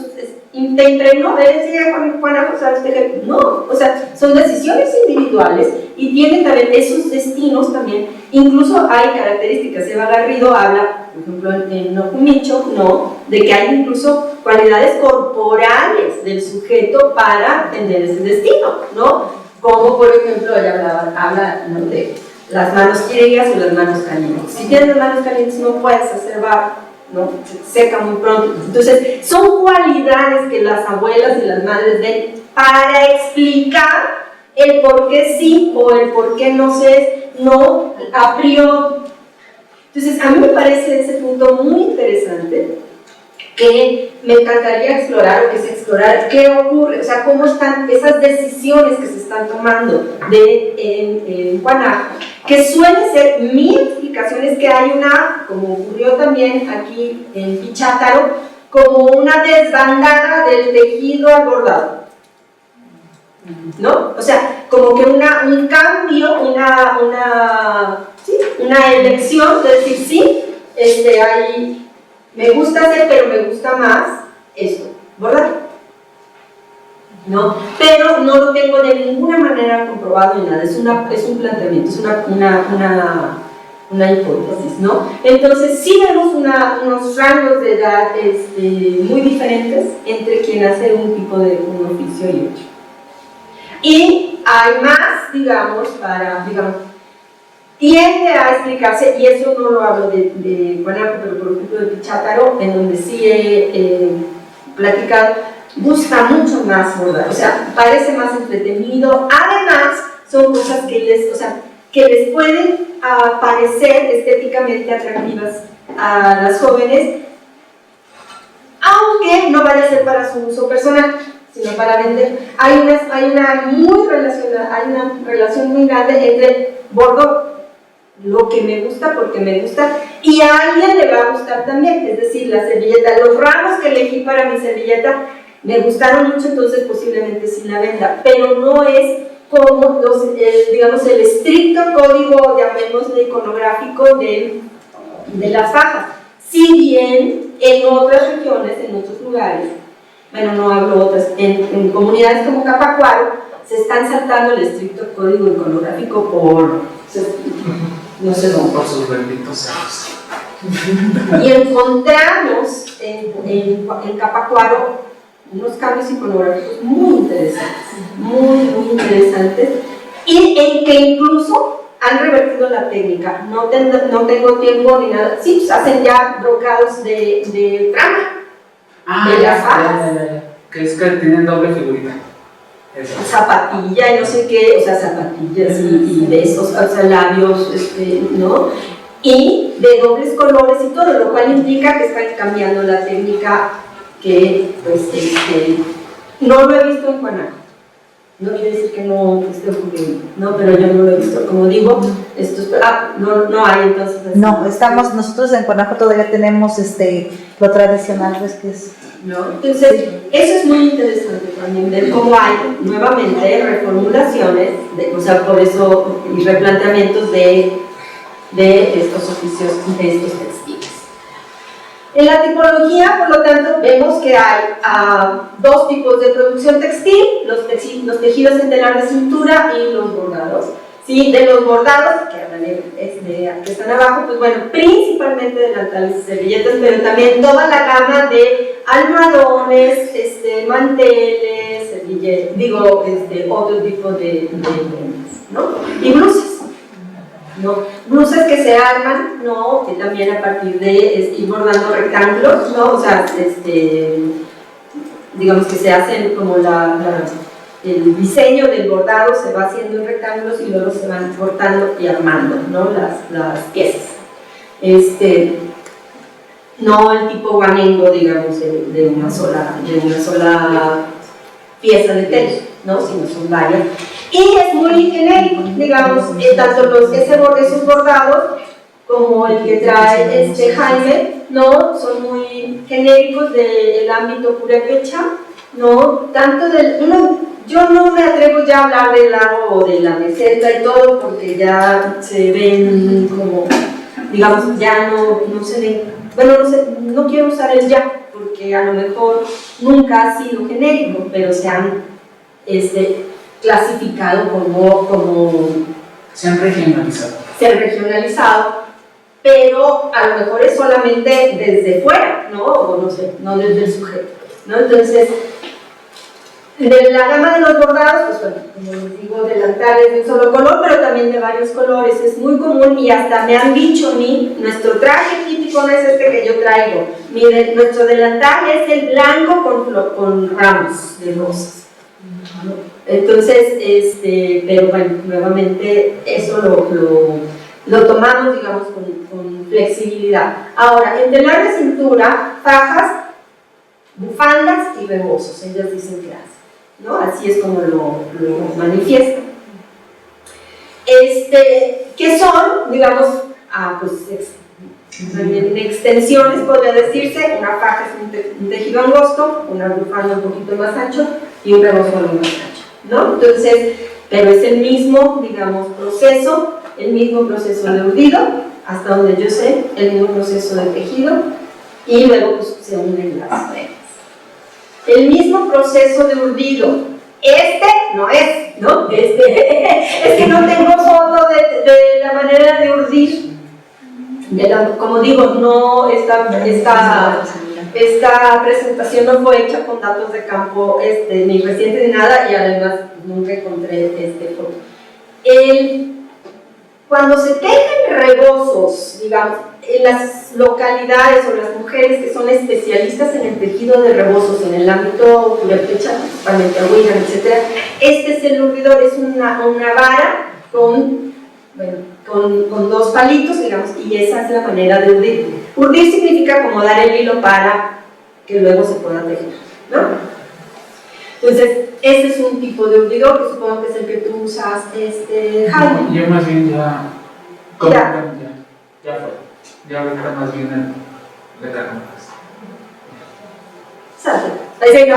te impregnó, decía Juana José, no, o sea, son decisiones individuales y tienen también esos destinos también, incluso hay características. Eva Garrido habla, por ejemplo, en Nokumicho, ¿no?, de que hay incluso cualidades corporales del sujeto para tener ese destino, ¿no? Como por ejemplo, ella habla, ¿no?, de las manos quiriguas o las manos calientes. Si tienes las manos calientes no puedes hacer barro, ¿no? Se seca muy pronto. Entonces, son cualidades que las abuelas y las madres ven para explicar el por qué sí o el por qué no sé, no a priori. Entonces, a mí me parece ese punto muy interesante, que me encantaría explorar, o que se explorara qué ocurre, o sea, cómo están esas decisiones que se están tomando en Guanajo, que suelen ser mi explicaciones, que hay una, como ocurrió también aquí en Pichátaro, como una desbandada del tejido al bordado, ¿no? O sea, como que un cambio, una elección de decir, sí, hay... Me gusta hacer, pero me gusta más esto, ¿verdad? ¿No? Pero no lo tengo de ninguna manera comprobado ni nada, es un planteamiento, es una hipótesis, ¿no? Entonces sí vemos unos rangos de edad muy diferentes entre quien hace un tipo de un oficio y otro. Y hay más, digamos, tiende a explicarse, y eso no lo hablo de Guanajo, pero por ejemplo de Pichátaro, en donde sí he platicado, gusta mucho más bordar, o sea, parece más entretenido. Además, son cosas que les pueden parecer estéticamente atractivas a las jóvenes, aunque no vaya a ser para su uso personal, sino para vender. Hay una relación muy grande entre bordo, lo que me gusta porque me gusta, y a alguien le va a gustar también, es decir, la servilleta, los ramos que elegí para mi servilleta me gustaron mucho, entonces posiblemente sí la venda, pero no es como digamos, el estricto código, llamémosle iconográfico, de las fajas. Si bien en otras regiones, en otros lugares, bueno, no hablo otras, en comunidades como Capacuaro, se están saltando el estricto código iconográfico no sé dónde. Por sus benditos cerros. Y encontramos en Capacuaro unos cambios iconográficos muy interesantes, y en que incluso han revertido la técnica. No tengo tiempo ni nada, sí, pues hacen ya brocados de trama, de las fajas. Que es que tienen doble figurita. Zapatilla y no sé qué, o sea, zapatillas y besos, o sea, labios, ¿no? Y de dobles colores y todo, lo cual implica que están cambiando la técnica, que pues no lo he visto en Guanajo. No quiere decir que no esté ocurriendo, no, pero yo no lo he visto. Como digo, no hay entonces. No, nosotros en Guanajuato todavía tenemos lo tradicional, pues, que es. ¿No? Entonces, eso es muy interesante también, ver cómo hay nuevamente reformulaciones, o sea, por eso, y replanteamientos de estos oficios, de estos textiles. En la tipología, por lo tanto, vemos que hay dos tipos de producción textil, los tejidos en telar de cintura y los bordados. ¿Sí? De los bordados, que están abajo, pues bueno, principalmente delantales y servilletas, pero también toda la gama de almohadones, manteles, otro tipo de prendas, ¿no? Y blusas, ¿no? Blusas que se arman, ¿no? Que también a partir de ir bordando rectángulos, ¿no? O sea, digamos que se hacen como el diseño del bordado se va haciendo en rectángulos y luego se van cortando y armando, ¿no? las piezas. No el tipo guanengo, digamos, de una sola pieza de tela, ¿no? Sino son varias. Y es muy genérico, digamos, tanto esos bordados como el que trae Jaime, ¿no? Son muy genéricos del ámbito purépecha, ¿no? Tanto yo no me atrevo ya a hablar del lago o de la meseta y todo, porque ya se ven como, digamos, ya no se ven, bueno, no sé, no quiero usar el ya, porque a lo mejor nunca ha sido genérico, pero se han clasificado como Se han regionalizado. ser regionalizado, pero a lo mejor es solamente desde fuera, ¿no? O no sé, no desde el sujeto, ¿no? Entonces, de la gama de los bordados, pues bueno, como les digo, delantales de un solo color, pero también de varios colores, es muy común y hasta me han dicho a mí, nuestro traje típico no es este que yo traigo, nuestro delantal es el blanco con ramos de rosas. Entonces, pero bueno, nuevamente eso lo tomamos, digamos, con flexibilidad. Ahora, en telar de cintura, fajas, bufandas y rebozos, ellas dicen que hacen, ¿no? Así es como lo manifiestan. ¿Qué son? Digamos, en extensiones podría decirse, una faja es un tejido angosto, una bufanda un poquito más ancho y un rebozo algo más ancho, ¿no? Entonces, pero es el mismo, digamos, proceso, el mismo proceso de urdido, hasta donde yo sé, el mismo proceso de tejido, y luego pues, se unen las venas. El mismo proceso de urdido, no es, ¿no? Es que no tengo foto de la manera de urdir. Como digo, no esta presentación no fue hecha con datos de campo ni recientes ni nada, y además nunca encontré foto. Cuando se tejen rebozos, digamos, en las localidades o las mujeres que son especialistas en el tejido de rebozos en el ámbito purépecha, principalmente Huiran, etc., este es el urdidor, es una vara con dos palitos, digamos, y esa es la manera de urdir. Urdir significa acomodar el hilo para que luego se pueda tejer, ¿no? Entonces, ese es un tipo de urdidor que supongo que es el que tú usas, Jaime. Yo más bien ya fue. Ya ahorita más bien de la compras. ¿Sabes? Ahí no.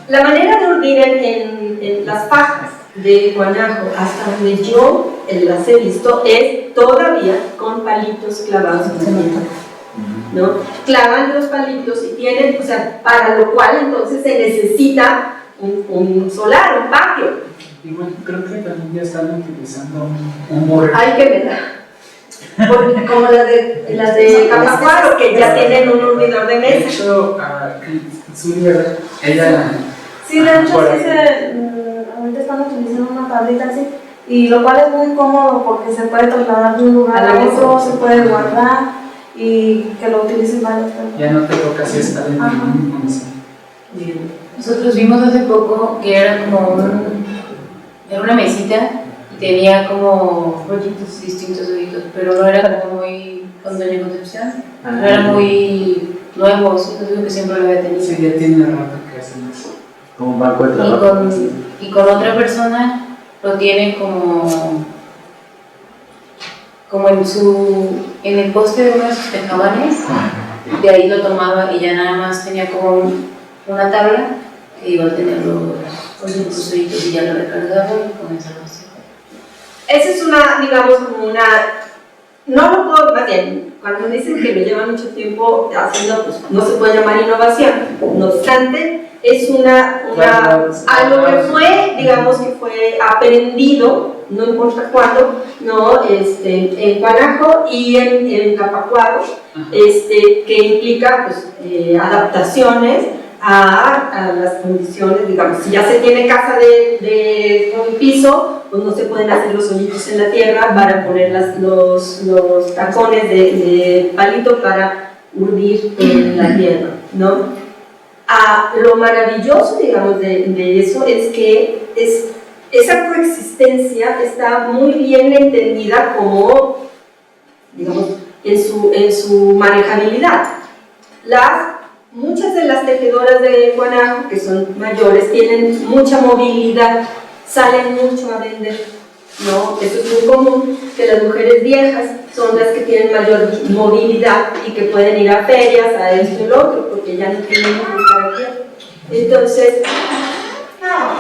La manera de urdir en las fajas de guanajo, hasta donde yo las he visto, es todavía con palitos clavados en la tierra, ¿no? Clavan los palitos y tienen, o sea, para lo cual entonces se necesita un solar, un patio. Y bueno, creo que también ya están utilizando un borrego. Hay que verla. Porque como las de Capacuaro, que ya tienen un urdidor de De mesa. hecho, Zully, ella. Sí, de hecho, ahorita están utilizando una tablita así, y lo cual es muy cómodo porque se puede trasladar de un lugar a otro, se puede guardar y que lo utilicen varias personas. Ya no te toca así estar en un museo. Nosotros vimos hace poco que era como era una mesita y tenía como rollitos, distintos hoyitos, pero no era como muy con Doña Concepción, no era muy nuevo, sino que siempre lo había tenido. Sí, ya tiene rato que hacen eso. Como un banco de trabajo. Y con otra persona lo tiene como en el poste de uno de sus tejabanes, de ahí lo tomaba y ya nada más tenía como una tabla que iba a tener los hoyitos y ya lo recargaba y comenzaba así. Esa es digamos, como no lo puedo, más bien, cuando me dicen que me lleva mucho tiempo haciendo, pues no se puede llamar innovación, no obstante, es algo que fue, digamos que fue aprendido, no importa cuándo, ¿no? En Guanajo y en Capacuaro, que implica pues, adaptaciones a las condiciones, digamos, si ya se tiene casa con piso, pues no se pueden hacer los hoyitos en la tierra para poner los tacones de palito para urdir en la tierra, ¿no? Lo maravilloso, digamos, de eso es que esa coexistencia está muy bien entendida como, digamos, en su manejabilidad. Muchas de las tejedoras de Guanajo, que son mayores, tienen mucha movilidad, salen mucho a vender, ¿no? Eso es muy común, que las mujeres viejas son las que tienen mayor movilidad y que pueden ir a ferias, a esto y lo otro, porque ya no tienen que estar aquí. Entonces,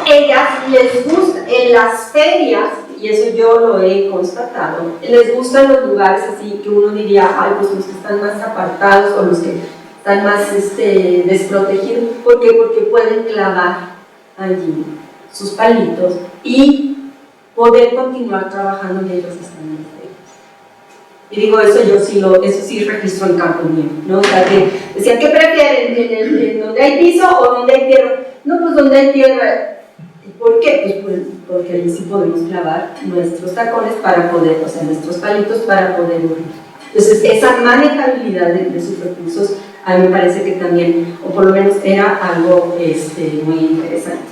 ellas les gusta, en las ferias, y eso yo lo he constatado, les gustan los lugares así que uno diría, ay, pues los que están más apartados o los que están más desprotegidos. ¿Por qué? Porque pueden clavar allí sus palitos y poder continuar trabajando mientras están en las ferias. Y digo, eso sí registro en campo mío, ¿no? O sea, que decían, ¿qué prefieren? ¿En donde hay piso o donde hay tierra? No, pues donde hay tierra. ¿Por qué? Pues porque ahí sí podemos clavar nuestros tacones para poder, o sea, nuestros palitos para poder huir. Entonces, esa manejabilidad de sus recursos, a mí me parece que también, o por lo menos era algo muy interesante.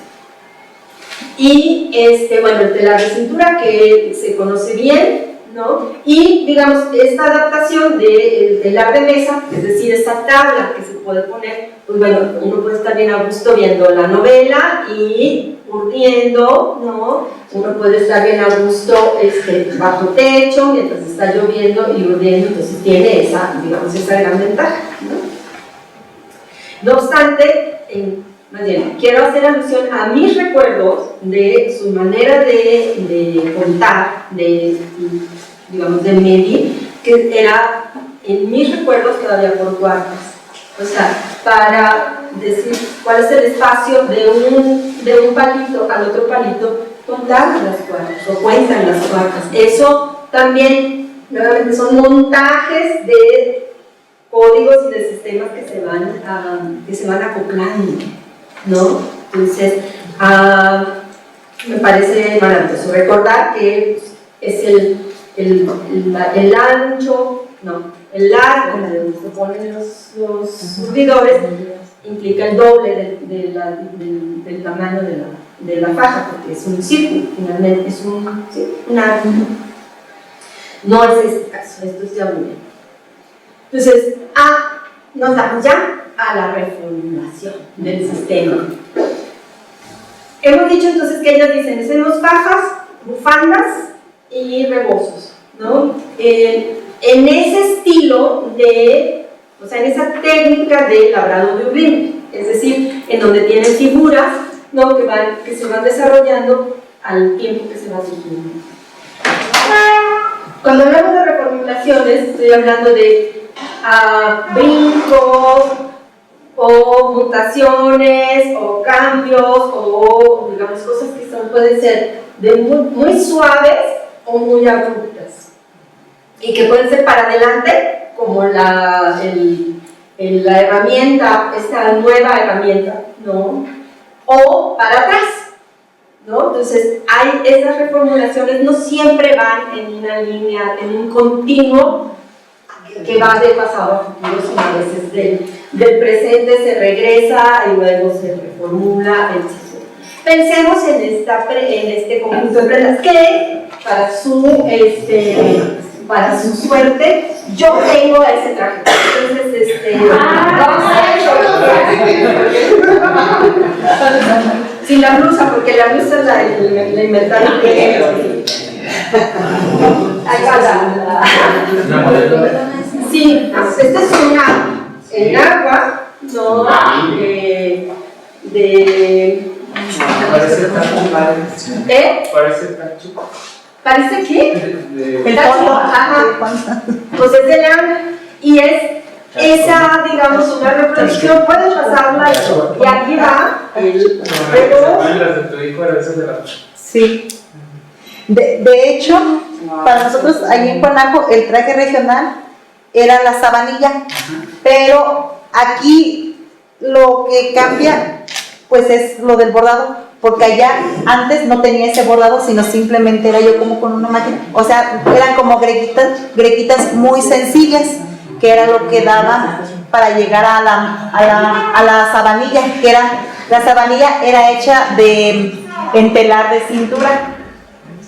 Y, bueno, el telar de cintura, que se conoce bien, ¿no? Y, digamos, esta adaptación del telar de mesa, es decir, esa tabla que se puede poner, pues bueno, uno puede estar bien a gusto viendo la novela y urdiendo, ¿no? Uno puede estar bien a gusto bajo techo mientras está lloviendo y urdiendo, entonces tiene esa, digamos, esa gran ventaja, ¿no? No obstante, más bien, quiero hacer alusión a mis recuerdos de su manera de contar, digamos, de medir, que era, en mis recuerdos, todavía por cuartos. O sea, para decir cuál es el espacio de un palito al otro palito, contar las cuartas, o cuentan las cuartas. Eso también, nuevamente, son montajes de códigos y de sistemas que se van acoplando, ¿no? Entonces, me parece maravilloso recordar que es el ancho, no, el largo donde se ponen los surtidores implica el doble del tamaño de la faja, porque es un círculo, finalmente es un arco. No es este caso, esto es ya muy bien. Entonces, nos damos ya a la reformulación del sistema. Hemos dicho entonces que ellas dicen, hacemos fajas, bufandas y rebozos, ¿no? En ese estilo o sea, en esa técnica de labrado de urdible, es decir, en donde tienen figuras, ¿no? que se van desarrollando al tiempo que se va surgiendo. Cuando hablamos de reformulaciones, estoy hablando de brincos, o mutaciones, o cambios, o digamos cosas que pueden ser muy suaves o muy abruptas, y que pueden ser para adelante, como la herramienta, esta nueva herramienta, ¿no? O para atrás, ¿no? Entonces, esas reformulaciones no siempre van en una línea, en un continuo que va de pasado a futuro, sino a veces del presente se regresa y luego se reformula, etc. Pensemos en este conjunto de prendas que para su suerte yo tengo ese traje. Entonces, vamos a sin la blusa, porque la blusa la inventaron sí, esta es una en agua, ¿no? Parece tacho. Parece tacho. ¿Parece qué? El tacho. Ajá. Pues es de lana. Y es esa, digamos, una reproducción. Puedes pasarla y aquí va el reloj. Las de tu hijo eran esas de la. Sí. De hecho, para nosotros allí en Cuanajo, el traje regional era la sabanilla, pero aquí lo que cambia pues es lo del bordado, porque allá antes no tenía ese bordado, sino simplemente era yo como con una máquina, o sea, eran como grequitas muy sencillas, que era lo que daba para llegar a la sabanilla, la sabanilla era hecha en telar de cintura,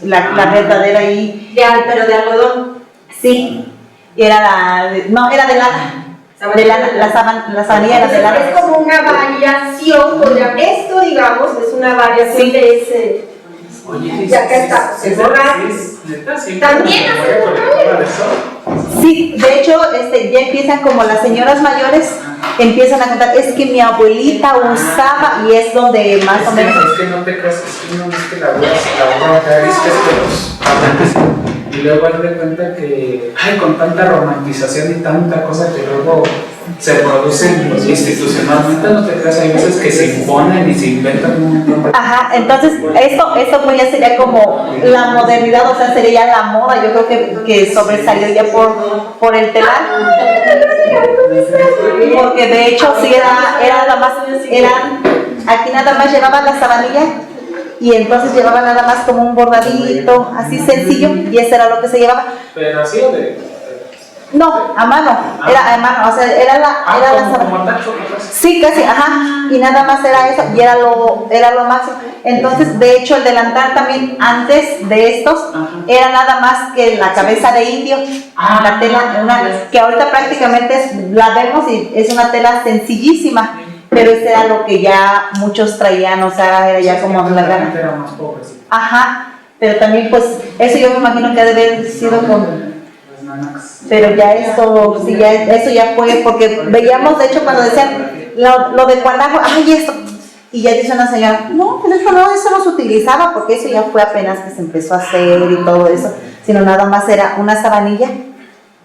la verdadera ahí. Pero de algodón. Sí, y era era de lana. La sabanilla era de lana. Es como una variación, esto digamos es una variación de Oye, Y acá está, el borrado. También hacen borrado. Sí, de hecho, ya empiezan como las señoras mayores, empiezan a contar, es que mi abuelita usaba, y es donde más o menos... Es que no te creas, es que no es que la voy a crear, es que los hablantes. Y luego haz de cuenta que, ay, con tanta romantización y tanta cosa que luego se producen institucionalmente, no te creas, hay veces que se imponen y se inventan un montón de... Ajá, entonces esto pues ya sería como la modernidad, o sea, sería ya la moda, yo creo que sobresalió ya por el telar, porque de hecho sí era nada más, aquí nada más llevaban la sabanilla y entonces llevaban nada más como un bordadito, así sencillo, y eso era lo que se llevaba. Pero así o de... No, a mano, era a mano, o sea, era la sabanilla. como tacho, pues. Sí, casi, ajá, y nada más era eso, y era lo máximo. Entonces, de hecho, el delantal también, antes de estos, era nada más que la cabeza de indio, la tela, que ahorita prácticamente la vemos y es una tela sencillísima, pero ese era lo que ya muchos traían, o sea, era ya como la gana. Era más pobre, sí. Ajá, pero también, pues, eso yo me imagino que ha de haber sido con... Las nanas. Pero ya eso, sí, eso ya fue, porque veíamos, de hecho, cuando decían lo de Guanajo, ay, esto, y ya dice una señora, no, pero eso no se utilizaba, porque eso ya fue apenas que se empezó a hacer y todo eso, sino nada más era una sabanilla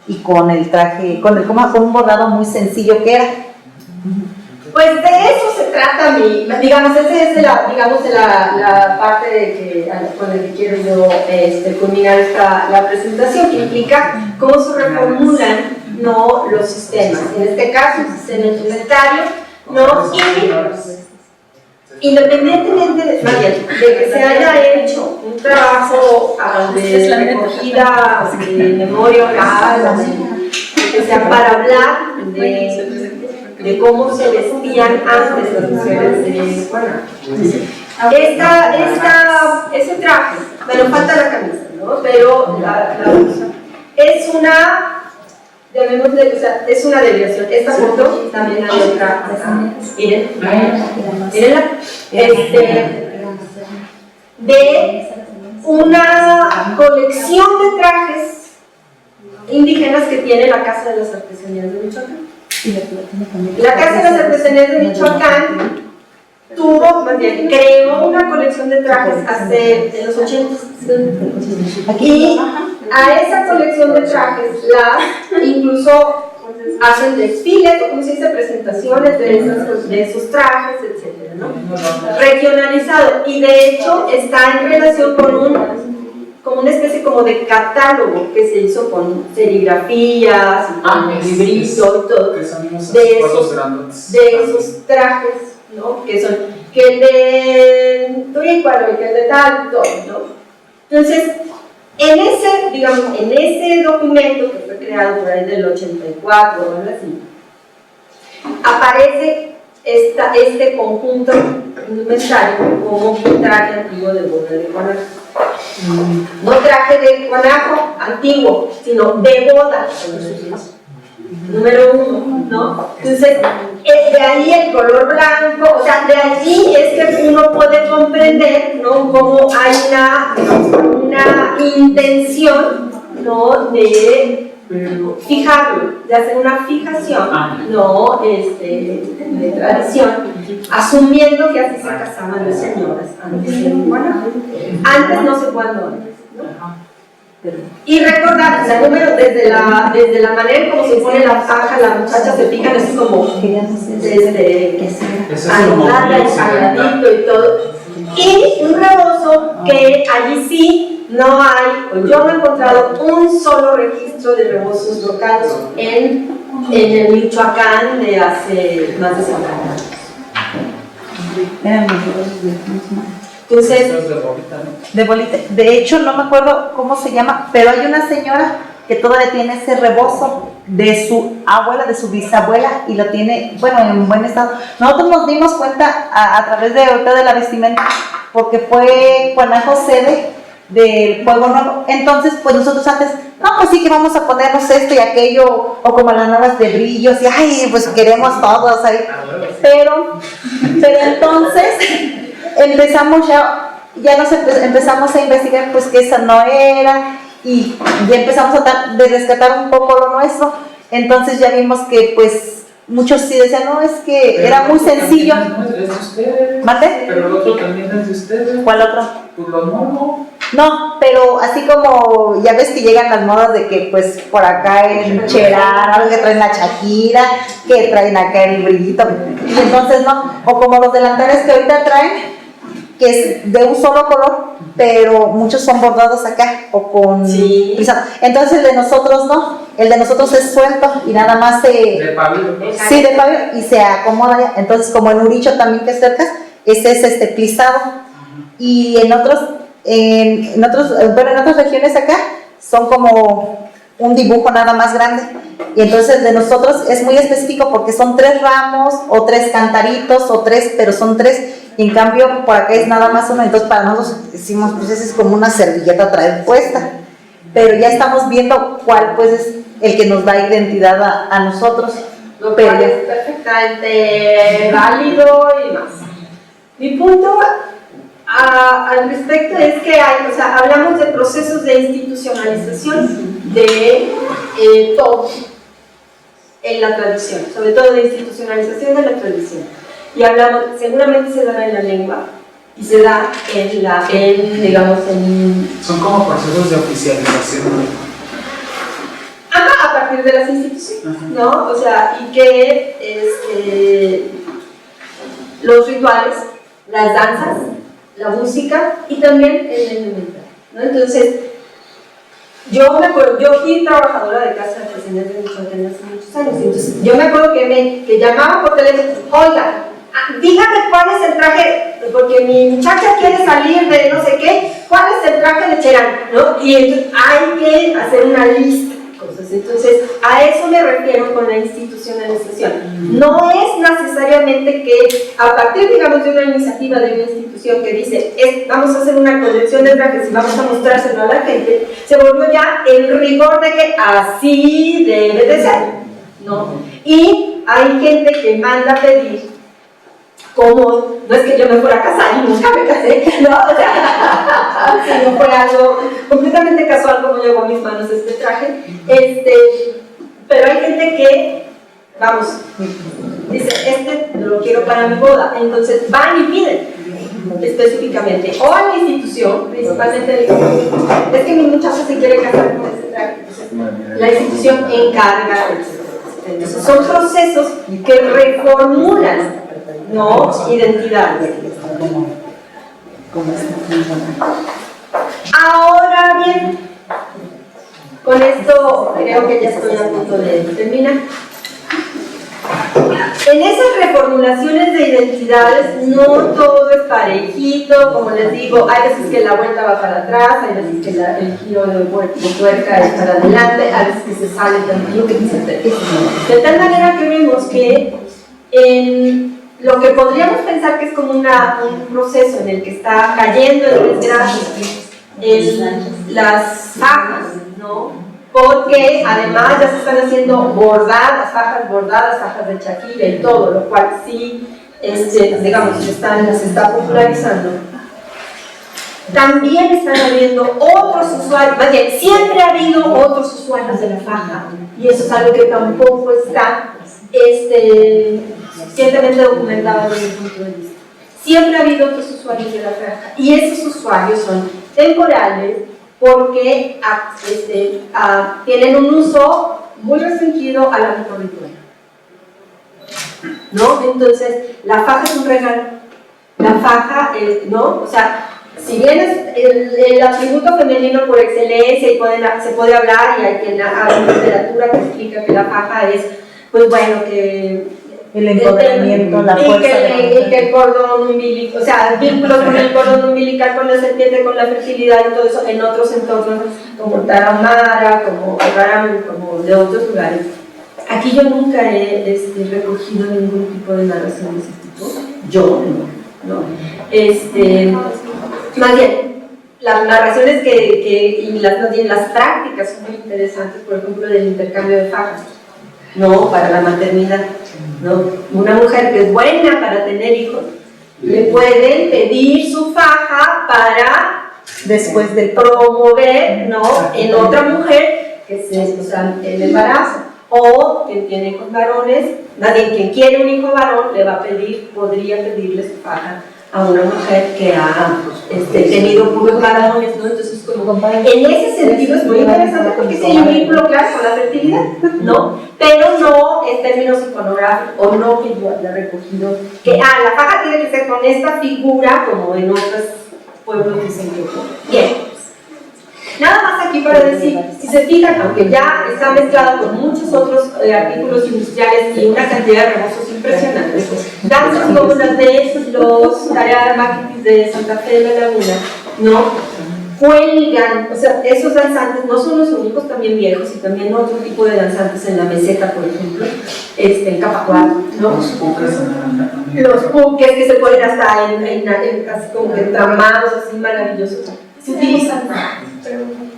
y con el traje, con un bordado muy sencillo que era. Pues de eso se trata digamos, esa es la parte con la que quiero yo culminar la presentación, que implica cómo se reformulan, ¿no?, los sistemas. En este caso, el sistema instrumentario, ¿no? Y independientemente de que se haya hecho un trabajo de recogida de memoria oral, que sea para hablar de cómo se vestían antes las mujeres de Guanajuato. Ese traje, bueno, falta la camisa, ¿no? Pero es una, llamémosle, o sea, es una desviación. Esta foto también hay otra, mírenla, de una colección de trajes indígenas que tiene la Casa de las Artesanías de Michoacán. La Casa de las Artesanías de Michoacán creó una colección de trajes en los 80s. Y a esa colección de trajes incluso hacen desfiles, o como se dice, presentaciones de esos trajes, etc., ¿no? Regionalizado. Y de hecho está en relación con una especie como de catálogo que se hizo con serigrafías, con libritos y todo, de esos trajes, ¿no? Que el de Turicuaro, que el de tal, todo, ¿no? Entonces, en ese documento que fue creado por ahí del 84 o algo así, aparece este conjunto indumentario como un traje antiguo de boda de Guanajo. No traje de Guanajo antiguo, sino de boda, número 1, ¿no? Entonces, de ahí el color blanco, o sea, de allí es que uno puede comprender, ¿no?, cómo hay una intención, ¿no?, de fijarlo, de hacer una fijación, ¿no?, de tradición, asumiendo que así se casaban las señoras antes en Guanajuato. Antes no sé cuándo antes, ¿no? Y recordar, o sea, número, desde la manera en cómo se pone la faja, las muchachas se fijan así como aladito y todo. Y un rebozo que allí sí no hay, o yo no he encontrado un solo registro de rebozos locales en el Michoacán de hace más de 50 años. Entonces, de bolita. De hecho, no me acuerdo cómo se llama, pero hay una señora que todavía tiene ese rebozo de su abuela, de su bisabuela, y lo tiene, bueno, en buen estado. Nosotros nos dimos cuenta a través de la vestimenta, porque fue Guanajo sede del Fuego Nuevo. Entonces, pues nosotros antes, no, pues sí que vamos a ponernos esto y aquello, o como las nuevas de brillos, y ay, pues queremos todos ahí. Pero entonces empezamos ya ya nos empezamos a investigar pues que esa no era, y ya empezamos a tratar de rescatar un poco lo nuestro. Entonces ya vimos que pues muchos sí decían, no, es que Pero era muy el otro sencillo. también es de ustedes. ¿Mate? Pero el otro también es de ustedes. ¿Cuál otro? Pues los monos. No, pero así como ya ves que llegan las modas de que pues por acá el Cherán, que traen la Shakira, que traen acá el brillito, y entonces no, o como los delantales que ahorita traen, que es de un solo color, pero muchos son bordados acá o con Sí. pisado. Entonces el de nosotros no, el de nosotros es suelto y nada más De pabilo. sí, de pabilo, y se acomoda ya. Entonces como en Uricho también que es cerca, este es plisado, y en otras regiones acá son como un dibujo nada más grande, y entonces el de nosotros es muy específico porque son 3 ramos o 3 cantaritos o 3, pero son 3, y en cambio por acá es nada más uno. Entonces para nosotros decimos, pues ese es como una servilleta traer puesta, pero ya estamos viendo cuál pues es el que nos da identidad a nosotros. Lo Pero cual ya- es perfectamente válido y más. Mi punto al respecto es que hablamos de procesos de institucionalización de todo en la tradición, sobre todo de institucionalización de la tradición. Y hablamos, seguramente se da en la lengua y se da Son como procesos de oficialización. a partir de las instituciones, ¿no? O sea, y que los rituales, las danzas, la música y también el elemental, ¿no? Entonces, yo me acuerdo, yo fui trabajadora de casa de presidente de Michoacán hace muchos años, entonces yo me acuerdo que llamaba por teléfono, oiga, dígame cuál es el traje, porque mi muchacha quiere salir de no sé qué, cuál es el traje de Cherán, ¿no? Y entonces hay que hacer una lista de cosas. Entonces, a eso me refiero con la institucionalización. No es necesariamente que a partir, digamos, de una iniciativa de una institución que dice, vamos a hacer una colección de trajes y vamos a mostrárselo a la gente, se volvió ya el rigor de que así debe de ser, ¿no? Y hay gente que manda a pedir, como, no es que yo me fuera a casar y nunca me casé, no, o sea, si no fue algo completamente casual como llegó a mis manos este traje, pero hay gente que, vamos, dice, lo quiero para mi boda, entonces van y piden específicamente, o a la institución, principalmente, es que mi muchacha se quiere casar con este traje, entonces la institución encarga, entonces son procesos que reformulan, no identidad. Ahora bien, con esto creo que ya estoy a punto de terminar. En esas reformulaciones de identidades no todo es parejito, como les digo, hay veces que la vuelta va para atrás, hay veces que el giro de tuerca es para adelante, hay veces que se sale también, de tal manera que vemos que en lo que podríamos pensar que es como un proceso en el que está cayendo el desgracia, las fajas, ¿no? Porque además ya se están haciendo bordadas, fajas de Shakira y todo, lo cual sí, digamos, se está popularizando. También están habiendo otros usuarios, más bien, siempre ha habido otros usuarios de la faja, y eso es algo que tampoco está suficientemente documentado desde mi punto de vista. Siempre ha habido otros usuarios de la faja, y esos usuarios son temporales, porque tienen un uso muy restringido al ámbito ritual, ¿no? Entonces, la faja es un regalo. La faja, ¿no? O sea, si bien es el atributo femenino por excelencia y se puede hablar, y hay quien habla en literatura que explica que la faja es, pues bueno, que el empoderamiento, la fuerza y que el cordón umbilical, o sea, vínculos con el cordón umbilical, con la serpiente, con la fertilidad y todo eso en otros entornos como Tarahumara, como Algaram, como de otros lugares. Aquí yo nunca he recogido ningún tipo de narración de ese tipo. Yo no. Más bien, las narraciones y las prácticas son muy interesantes, por ejemplo, del intercambio de fajas, ¿no? Para la maternidad, ¿no? Una mujer que es buena para tener hijos, le pueden pedir su faja para Después del promover, ¿no?, en otra mujer que se, o sea, el embarazo, o quien tiene hijos varones, nadie quien quiere un hijo varón le va a pedir, podría pedirle su faja a una mujer que ha tenido puros varones, ¿no? Entonces, como en ese sentido es muy interesante porque sí hay un vínculo claro con la fertilidad, ¿no? Pero no en términos iconográficos, o no que yo haya recogido, que la faja tiene que ser con esta figura, como en otros pueblos dicen que ocurre. Bien. Nada más aquí para decir, si se fijan, aunque ya está mezclado con muchos otros artículos industriales y una cantidad de recursos impresionantes, danzas como las de los Maquitis de Santa Fe de la Laguna, ¿no?, cuelgan, o sea, esos danzantes no son los únicos, también viejos, y también otro tipo de danzantes en la meseta, por ejemplo, en Capacuaro, ¿no? Los buques que se ponen hasta en casi como entramados, así maravillosos, se utilizan,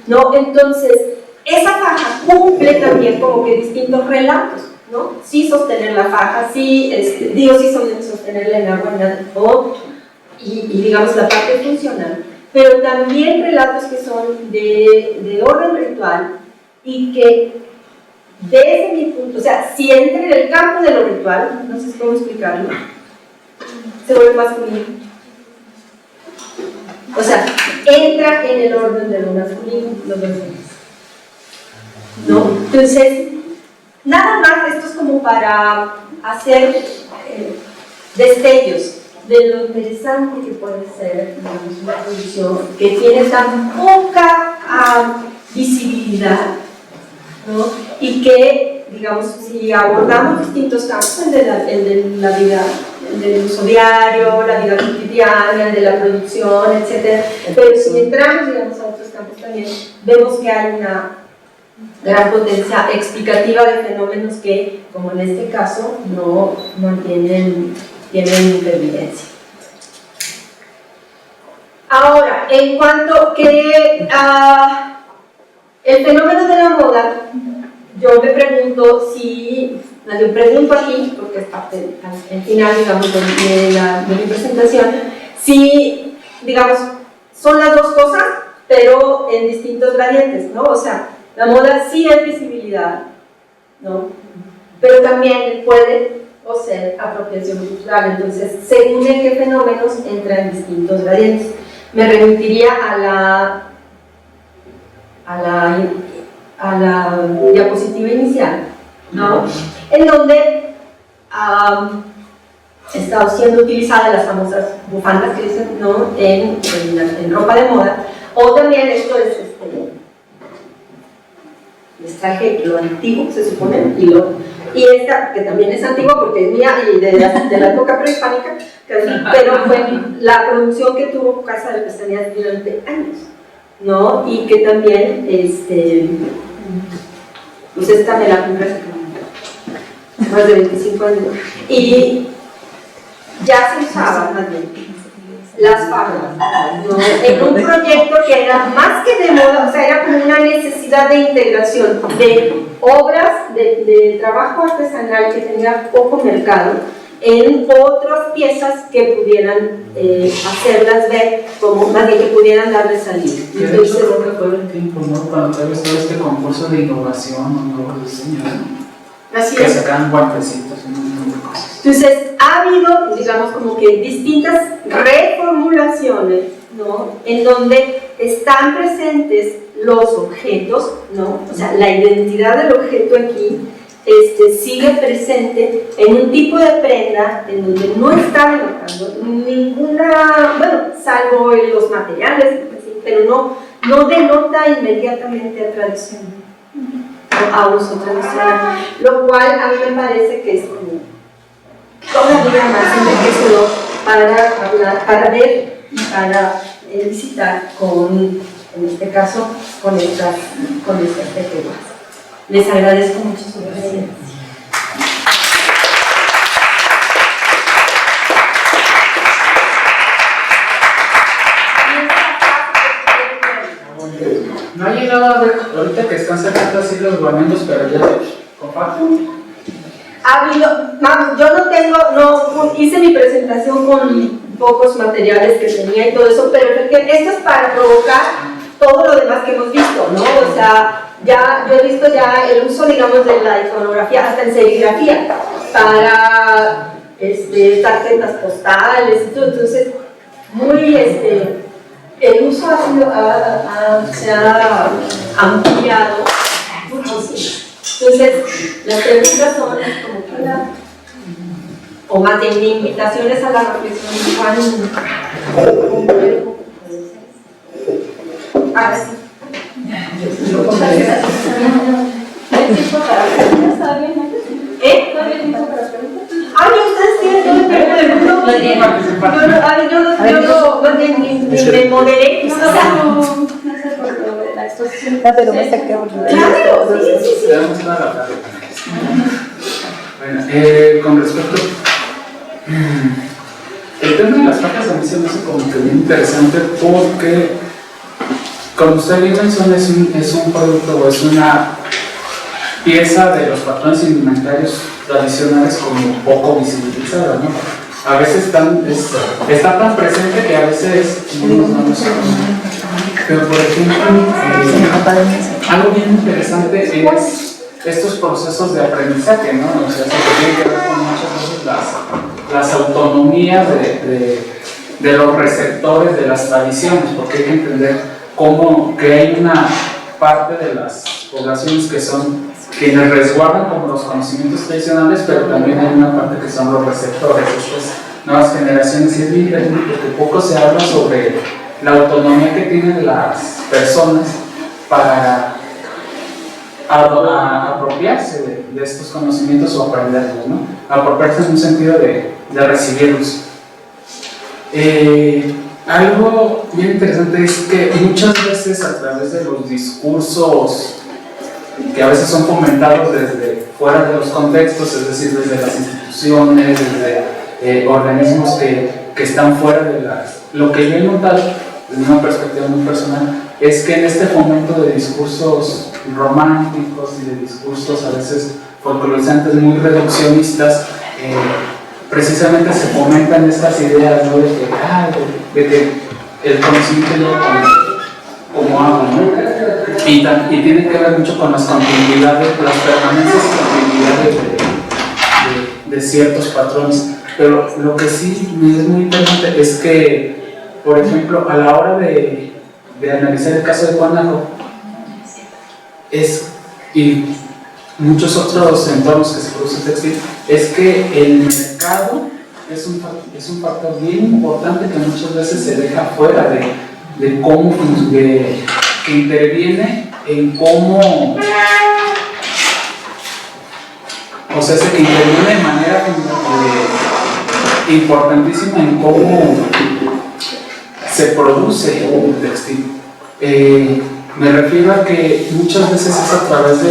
¿no? Entonces, esa faja cumple también como que distintos relatos, ¿no? Sí sostener la faja, sí sostenerla en agua, y digamos la parte funcional, pero también relatos que son de orden ritual y que desde mi punto, o sea, si entra en el campo de lo ritual, no sé cómo explicarlo, se vuelve masculino. O sea, entra en el orden de lo masculino, lo femenino, ¿no? Entonces, nada más, esto es como para hacer destellos de lo interesante que puede ser, digamos, una producción que tiene tan poca visibilidad, ¿no? Y que, digamos, si abordamos distintos campos, el de la vida, el del uso diario, la vida cotidiana, el de la producción, etc. Pero si entramos, digamos, a otros campos también, vemos que hay una gran potencia explicativa de fenómenos que, como en este caso, no tienen evidencia. Ahora, en cuanto que el fenómeno de la moda, yo me pregunto si, yo pregunto aquí, porque es parte al final, digamos, de mi presentación, si, digamos, son las dos cosas, pero en distintos gradientes, ¿no? O sea, la moda sí es visibilidad, ¿no? Pero también puede o ser apropiación cultural. Entonces, según en qué fenómenos entra en distintos gradientes. Me remitiría a la diapositiva inicial, ¿no?, en donde están siendo utilizadas las famosas bufandas que dicen, ¿no?, en ropa de moda, o también esto es les traje lo antiguo, se supone, y esta, que también es antigua porque es mía y de la época prehispánica, pero fue la producción que tuvo Casa de Artesanías durante años, ¿no? Y que también, pues esta me la compré hace más de 25 años, y ya se usaban más bien las fajas, ¿no?, en un proyecto que era más que de moda, o sea, era como una necesidad de integración de obras de trabajo artesanal que tenía poco mercado en otras piezas que pudieran hacerlas ver, como más bien que pudieran darle salida. Entonces, creo que fue el tiempo, ¿no?, cuando tal vez todo este concurso de innovación o nuevos diseños, ¿no?, así que es. sacaban guantecitos y un montón de cosas. Entonces, ha habido, digamos, como que distintas reformulaciones, ¿no?, en donde están presentes los objetos, ¿no?, o sea, la identidad del objeto aquí sigue presente en un tipo de prenda en donde no está denotando ninguna, bueno, salvo en los materiales, pero no denota inmediatamente a tradición, a uso tradicional, lo cual a mí me parece que es como todavía más enriquecedor para hablar, para ver y para visitar con, en este caso, con estas temas. Les agradezco mucho su presencia. No ha llegado a ver, ahorita que están sacando así los guamenos, pero ya compacto. Ha habido, vamos, yo no hice mi presentación con pocos materiales que tenía y todo eso, pero esto es para provocar todo lo demás que hemos visto, ¿no? O sea, yo he visto ya el uso, digamos, de la iconografía hasta en serigrafía para tarjetas postales y todo. Entonces, el uso se ha ampliado muchísimo. Entonces, las preguntas son como o más bien invitaciones a la reflexión. Ahora sí. ¿Hay tiempo para preguntas? ¿Está bien? ¿Todavía hay tiempo para preguntas? Ay, ustedes tienen todo el tiempo del mundo. Yo ni me moderé. Gracias por la exposición. Pero me saqué. Claro, sí. Tenemos toda la tarde. Bueno, con respecto. El tema de las placas a mí se me hace como que bien interesante porque, como usted bien menciona, es un producto o es una pieza de los patrones indumentarios tradicionales como poco visibilizada, ¿no? A veces está tan presente que a veces no nos damos cuenta. Pero por ejemplo, algo bien interesante es estos procesos de aprendizaje, ¿no? O sea, eso que tiene que ver con muchas veces las autonomías de los receptores de las tradiciones, porque hay que entender que hay una parte de las poblaciones que son quienes resguardan como los conocimientos tradicionales, pero también hay una parte que son los receptores, estas nuevas generaciones, y es bien interesante porque poco se habla sobre la autonomía que tienen las personas para apropiarse de estos conocimientos o aprenderlos, ¿no? Apropiarse en un sentido de recibirlos. Algo bien interesante es que muchas veces a través de los discursos que a veces son fomentados desde fuera de los contextos, es decir, desde las instituciones, desde organismos que están fuera de lo que yo he notado desde una perspectiva muy personal es que en este fomento de discursos románticos y de discursos a veces folclorizantes muy reduccionistas, precisamente se fomentan estas ideas, ¿no? de que el conocimiento llega como agua, ¿no? Y tiene que ver mucho con las continuidades, las permanencias y continuidades de ciertos patrones. Pero lo que sí me es muy importante es que, por ejemplo, a la hora de analizar el caso de Guanaco, y muchos otros entornos que se producen textil, es que el mercado es un factor bien importante que muchas veces se deja fuera de cómo, que interviene en cómo, o sea, que interviene de manera importantísima en cómo se produce un textil. Me refiero a que muchas veces es a través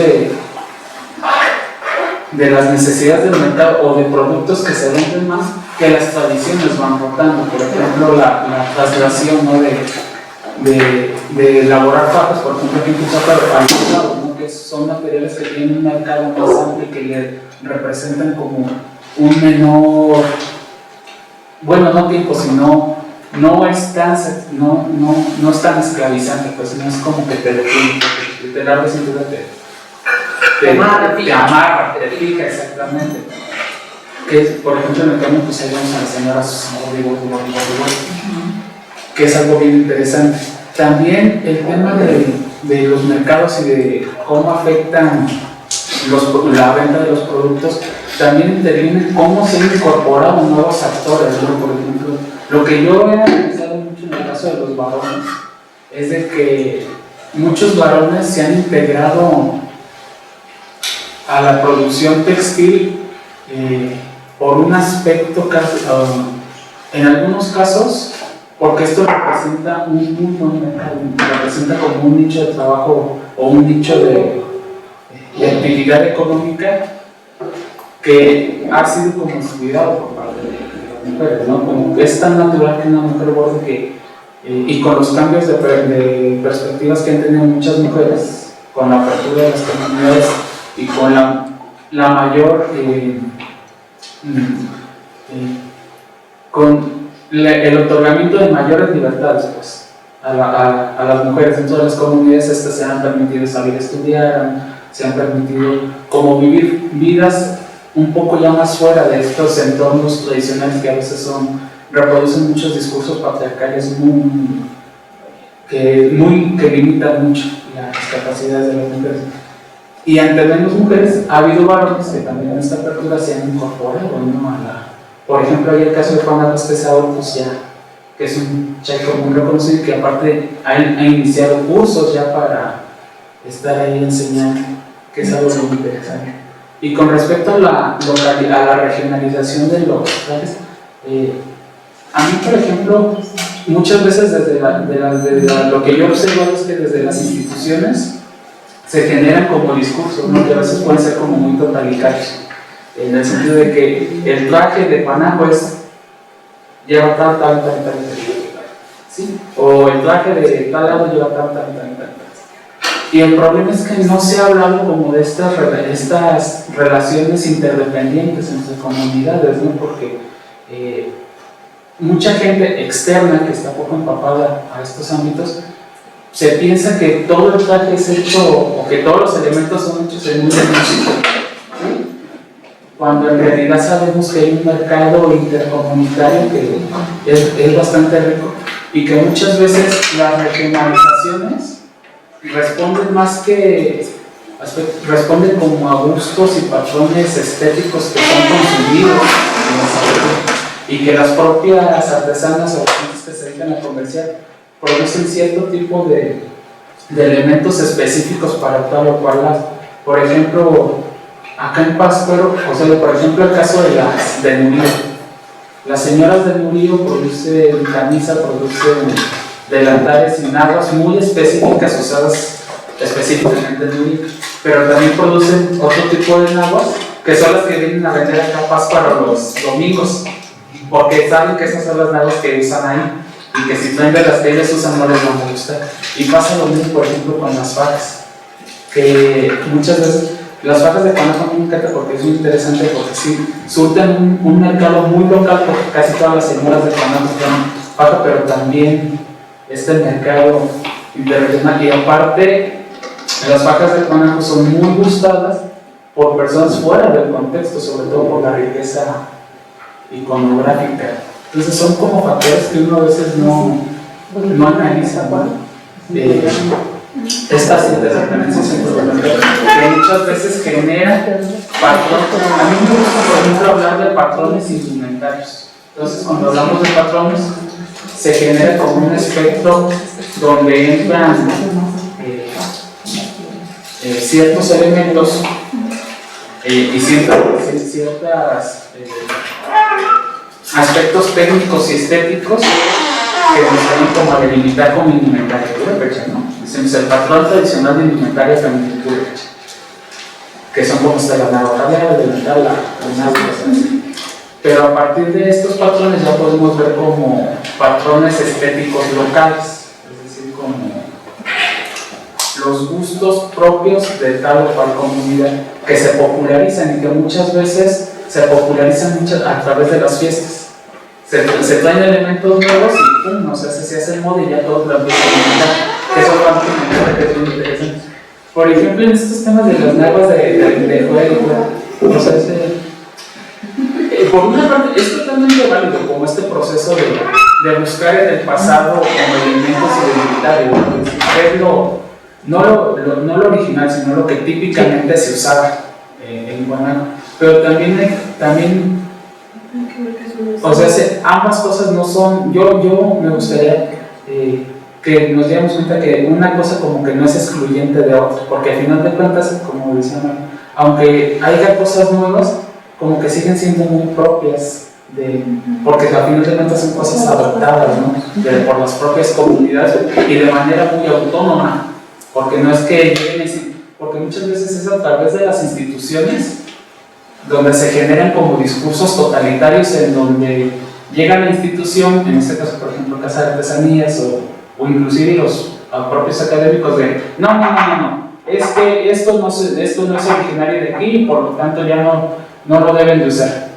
de las necesidades del mercado o de productos que se venden más que las tradiciones van rotando. Por ejemplo, la traslación, ¿no? de elaborar fajas, por ejemplo, aquí en Cuchapa, ¿no? Que son materiales que tienen un mercado más amplio y que le representan como un menor, bueno, no tiempo, sino no es tan esclavizante, pues no es como que te largas cintura, te amarra, te fija exactamente. Que por ejemplo en el camino pues ahí vamos a las señoras que es algo bien interesante. También el tema de los mercados y de cómo afectan la venta de los productos, también interviene cómo se han incorporado nuevos actores, ¿no? Por ejemplo, lo que yo he analizado mucho en el caso de los varones es de que muchos varones se han integrado a la producción textil por un aspecto, en algunos casos, porque esto representa un muy buen mercado, representa como un nicho de trabajo o un nicho de actividad económica que ha sido como estudiado por parte de las mujeres, ¿no? Como que es tan natural que una mujer borde que, y con los cambios de perspectivas que han tenido muchas mujeres, con la apertura de las comunidades y con la mayor con el otorgamiento de mayores libertades, pues, a las mujeres en todas las comunidades. Estas se han permitido salir a estudiar, se han permitido como vivir vidas un poco ya más fuera de estos entornos tradicionales que a veces reproducen muchos discursos patriarcales que limitan mucho las capacidades de las mujeres. Y ante menos mujeres ha habido varones que también en esta apertura se han incorporado, ¿no? Por ejemplo, hay el caso de Juan Carlos Pesado, pues ya, que es un chico muy reconocido, que aparte ha iniciado cursos ya para estar ahí enseñando, que es algo muy interesante. Y con respecto a la regionalización de los trajes, a mí, por ejemplo, muchas veces desde lo que yo observo es que desde las instituciones se generan como discursos, ¿no? Que a veces pueden ser como muy totalitarios, en el sentido de que el traje de Panaco lleva tal, ¿sí? O el traje de tal lado lleva tal. Y el problema es que no se ha hablado como de estas relaciones interdependientes entre comunidades, ¿no? Porque mucha gente externa que está poco empapada a estos ámbitos se piensa que todo el traje es hecho, o que todos los elementos son hechos en un sitio, ¿sí? Cuando en realidad sabemos que hay un mercado intercomunitario que es bastante rico y que muchas veces las regionalizaciones responden como a gustos y patrones estéticos que son consumidos en esa región, y que las propias artesanas o gentes que se dedican a comerciar producen cierto tipo de elementos específicos para tal o cual lado. Por ejemplo, acá en Pátzcuaro, por ejemplo, el caso de Nurío. Las señoras de Nurío producen camisa, producen delantales y naguas muy específicas usadas específicamente en Nurío, pero también producen otro tipo de naguas que son las que vienen a vender acá a Pátzcuaro los domingos, porque saben que esas son las naguas que usan ahí y que si traen de las que ellos usan no les van a gustar. Y pasa lo mismo, por ejemplo, con las fajas, que muchas veces las fajas de Panaco me encantan porque es muy interesante, porque sí surten un mercado muy local, porque casi todas las señoras de Panaco tienen faja, pero también este mercado interregional. Y aparte, las fajas de Panaco son muy gustadas por personas fuera del contexto, sobre todo por la riqueza iconográfica. Entonces son como factores que uno a veces no analiza, ¿no? Estas interdependencias que muchas veces generan patrones. A mí me gusta, por ejemplo, hablar de patrones indumentarios. Entonces, cuando hablamos de patrones, se genera como un espectro donde entran ciertos elementos y ciertas aspectos técnicos y estéticos que nos ayudan como a delimitar como indumentaria purépecha, ¿no? Decimos el patrón tradicional de indumentaria femenina purépecha, que son como está la navarra, el delantal, la nave, así. Pero a partir de estos patrones ya podemos ver como patrones estéticos locales, es decir, como los gustos propios de tal o cual comunidad que se popularizan y que muchas veces se popularizan a través de las fiestas. Se traen elementos nuevos y ¡pum! O sea, se hace moda y ya todos la empiezan a imitar. Eso es que es muy interesante. Por ejemplo, en estos temas de las naguas de juego, o sea, por una parte es totalmente válido como este proceso de buscar en el pasado como elementos identitarios, ver no lo original, sino lo que típicamente se usaba en Guanajuato. Pero también o sea, ambas cosas no son. Yo me gustaría que nos diéramos cuenta que una cosa como que no es excluyente de otra, porque al final de cuentas, como decía Mario, aunque haya cosas nuevas, como que siguen siendo muy propias, porque al final de cuentas son cosas adoptadas, ¿no? Por las propias comunidades y de manera muy autónoma, porque no es que lleguen, porque muchas veces es a través de las instituciones donde se generan como discursos totalitarios, en donde llega la institución, en este caso por ejemplo Casa de Artesanías o inclusive los propios académicos de no, es que esto no es originario de aquí y por lo tanto ya no lo deben de usar.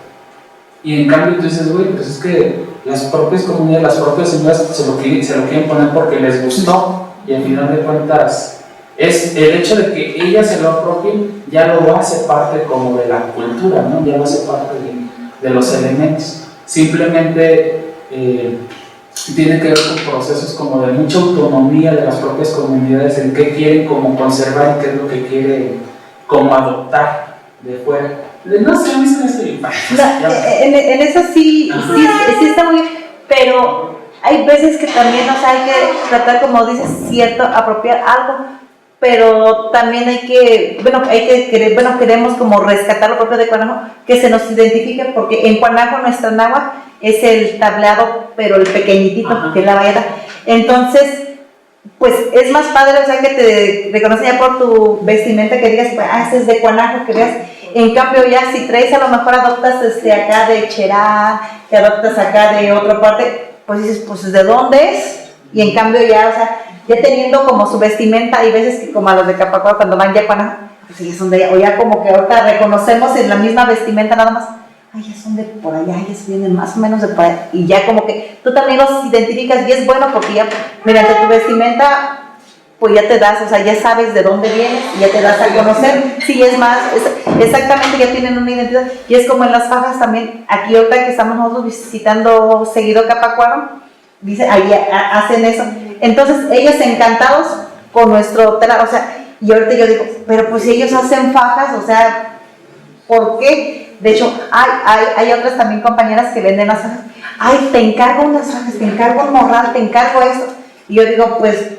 Y en cambio tú dices, güey, pues es que las propias comunidades, las propias señoras se lo quieren poner porque les gustó, y al final de cuentas es el hecho de que ellas se lo apropien, ya lo hace parte como de la cultura, ¿no? Ya lo hace parte de los elementos. Simplemente tiene que ver con procesos como de mucha autonomía de las propias comunidades, en qué quieren como conservar y qué es lo que quieren como adoptar de fuera. No sé, a mí se me hace bien. En eso sí está muy bien, pero hay veces que también, o sea, hay que tratar, como dices, cierto, apropiar algo, pero también hay que queremos como rescatar lo propio de Cuanajo, que se nos identifique, porque en Cuanajo nuestra náhuatl es el tableado, pero el pequeñitito, ajá, que es la valleta. Entonces, pues es más padre, o sea, que te reconocen ya por tu vestimenta, que digas, este es de Cuanajo, que veas. En cambio, ya si traes, a lo mejor adoptas acá de Cherán, que adoptas acá de otra parte, pues dices, pues ¿de dónde es? Y en cambio ya, o sea, ya teniendo como su vestimenta, hay veces que como a los de Capacuá, cuando van ya a Cuanajo, pues ellos son de allá, o ya como que ahorita reconocemos en la misma vestimenta nada más, ya son de por allá, ellos vienen más o menos de por allá, y ya como que tú también los identificas, y es bueno porque ya mediante tu vestimenta, pues ya te das, o sea, ya sabes de dónde vienes, y ya te das a conocer, sí, es más, exactamente, ya tienen una identidad, y es como en las fajas también, aquí ahorita que estamos nosotros visitando seguido Capacuaro, dice, ahí hacen eso, entonces ellos encantados con nuestro tela, o sea, y ahorita yo digo, pero pues si ellos hacen fajas, o sea, ¿por qué? De hecho, hay otras también compañeras que venden las fajas, te encargo unas fajas, te encargo un morral, te encargo esto, y yo digo, pues,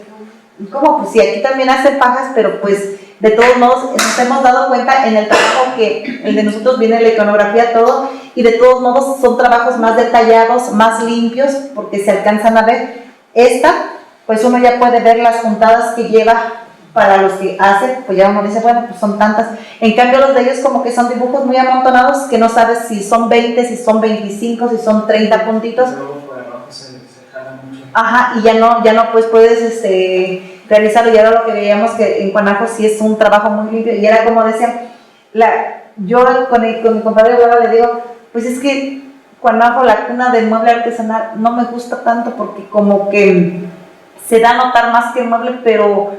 ¿cómo? Pues sí, aquí también hacen fajas, pero pues de todos modos nos hemos dado cuenta en el trabajo que el de nosotros viene la iconografía, todo, y de todos modos son trabajos más detallados, más limpios, porque se alcanzan a ver. Esta, pues uno ya puede ver las puntadas que lleva para los que hacen, pues ya uno dice, bueno, pues son tantas. En cambio los de ellos como que son dibujos muy amontonados, que no sabes si son 20, si son 25, si son 30 puntitos. Ajá, y ya no pues puedes realizarlo, y era lo que veíamos que en Cuanajo sí es un trabajo muy limpio, y era como decía, yo con mi compadre Guava le digo, pues es que Cuanajo, la cuna del mueble artesanal, no me gusta tanto porque como que se da a notar más que el mueble, pero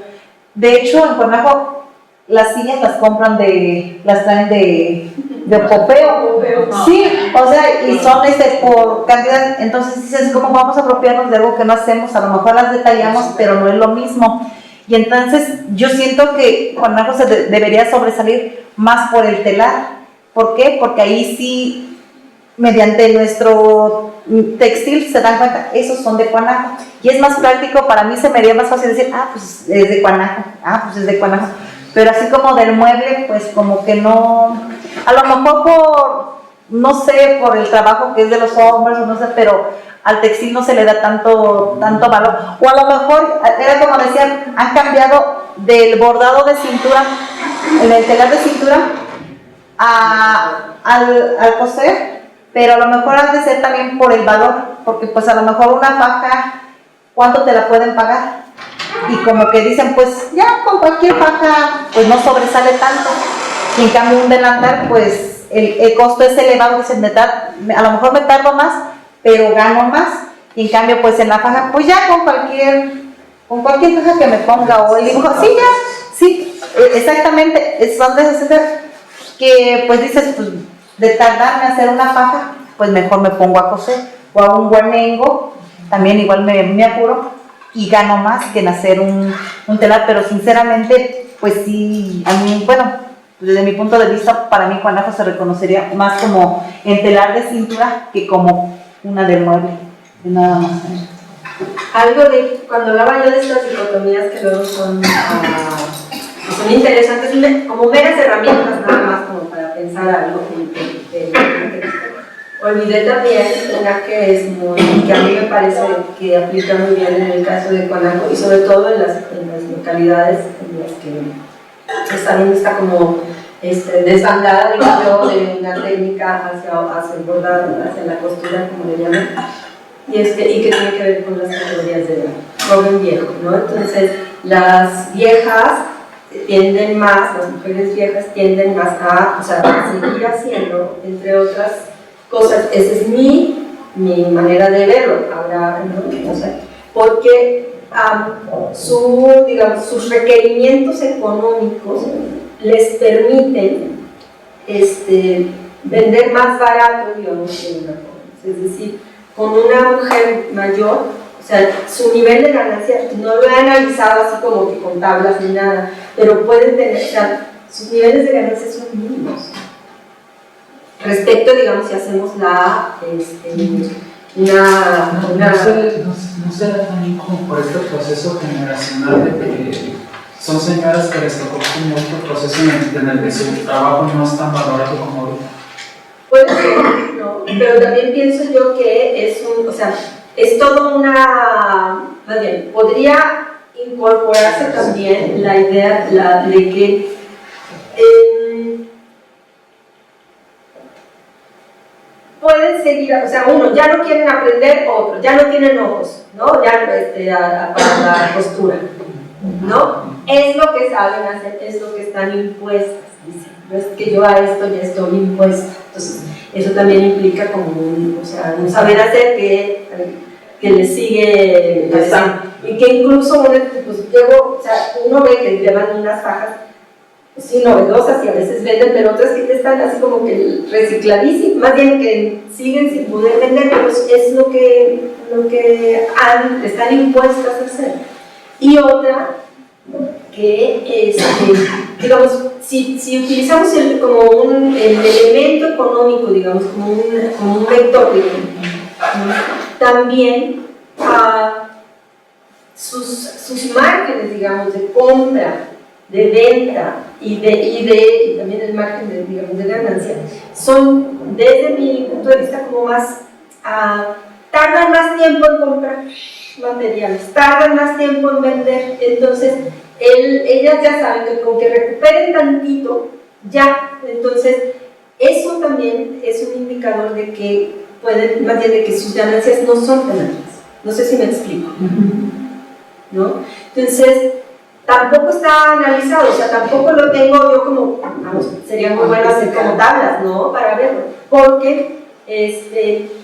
de hecho en Cuanajo las sillas las traen de popeo. Sí, o sea, y son por cantidad, entonces dices, ¿cómo vamos a apropiarnos de algo que no hacemos? A lo mejor las detallamos, pero no es lo mismo. Y entonces yo siento que Cuanajo debería sobresalir más por el telar. ¿Por qué? Porque ahí sí, mediante nuestro textil se dan cuenta, esos son de Cuanajo. Y es más práctico, para mí se me haría más fácil decir, pues es de Cuanajo, pues es de Cuanajo. Pero así como del mueble, pues como que no, a lo mejor no sé, por el trabajo que es de los hombres, o no sé, pero al textil no se le da tanto valor. O a lo mejor, era como decían, han cambiado del bordado de cintura, el telar de cintura, al coser, pero a lo mejor ha de ser también por el valor, porque pues a lo mejor una faja, ¿cuánto te la pueden pagar? Y como que dicen, pues ya con cualquier faja pues no sobresale tanto, y en cambio un delantal pues el costo es elevado, dicen, a lo mejor me tardo más, pero gano más, y en cambio pues en la faja, pues ya con cualquier faja que me ponga, o el dibujo, sí, exactamente, son de esas que pues dices, pues de tardarme a hacer una faja, pues mejor me pongo a coser, o hago un guarnengo, también igual me apuro, y gano más que en hacer un telar, pero sinceramente, pues sí, a mí, bueno, desde mi punto de vista, para mí Cuanajo se reconocería más como en telar de cintura que como una de mueble, nada más. Algo de, cuando hablaba yo de estas dicotomías que luego son interesantes, como meras herramientas nada más como para pensar algo olvidé también una que a mí me parece que aplica muy bien en el caso de Cuanajo, y sobre todo en las localidades en las que también está como desbandada, digo yo, de una técnica hacia el bordado, hacia la costura, como le llaman, y que tiene que ver con las categorías de joven viejo, ¿no? Entonces, las viejas tienden más, las mujeres viejas tienden más a seguir haciendo, entre otras cosas, esa es mi mi manera de verlo, habrá, no sé, porque digamos, sus requerimientos económicos les permiten vender más barato, digamos, que una joven. Es decir, con una mujer mayor, o sea, su nivel de ganancia, no lo he analizado así como que con tablas ni nada, pero pueden tener, o sea, sus niveles de ganancia son mínimos. Respecto, digamos, si hacemos No será también como por este proceso generacional de que son señoras que les tocó como otro proceso en el que su trabajo no es tan valorado como ahorita. Puede ser, ¿no? Pero también pienso yo que es todo más bien, podría incorporarse también la idea de que pueden seguir, o sea, uno, ya no quieren aprender, otro, ya no tienen ojos, ¿no? Ya para la postura, ¿no? Es lo que saben hacer, es lo que están impuestas, dicen. No es que yo a esto ya estoy impuesta. Entonces, eso también implica como un saber hacer que le sigue y que incluso uno ve que llevan unas fajas sí novedosas y a veces venden, pero otras que están así como que recicladísimas, más bien que siguen sin poder vender, pero es lo que están impuestas a hacer. Y otra, que digamos, si utilizamos como el elemento económico, digamos, como un vector, digamos, también sus márgenes, digamos, de compra, de venta y también el margen de ganancia son, desde mi punto de vista, como más tardan más tiempo en comprar materiales, tardan más tiempo en vender. Entonces ellas ya saben que con que recuperen tantito ya, entonces eso también es un indicador de que pueden, más bien de que sus ganancias no son tan altas. No sé si me explico, ¿no? Entonces tampoco está analizado, o sea, tampoco lo tengo yo como, sería muy bueno hacer como tablas, ¿no? Para verlo, porque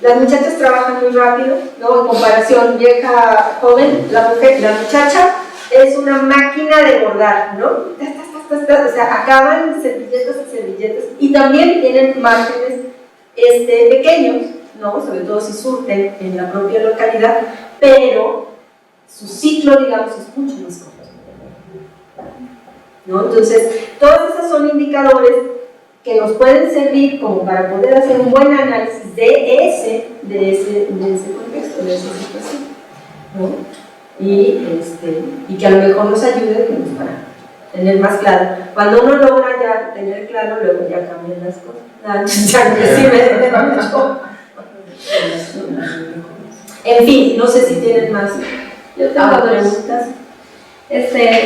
las muchachas trabajan muy rápido, ¿no? En comparación vieja, joven, la muchacha es una máquina de bordar, ¿no? O sea, acaban servilletas y servilletas, y también tienen márgenes pequeños, ¿no? Sobre todo si surten en la propia localidad, pero su ciclo, digamos, es mucho más corto, ¿no? Entonces, todas esas son indicadores que nos pueden servir como para poder hacer un buen análisis de ese contexto, de esa situación, ¿no? Y que a lo mejor nos ayude para tener más claro. Cuando uno logra ya tener claro, luego ya cambian las cosas. En fin, no sé si tienen más. Yo tengo dos preguntas.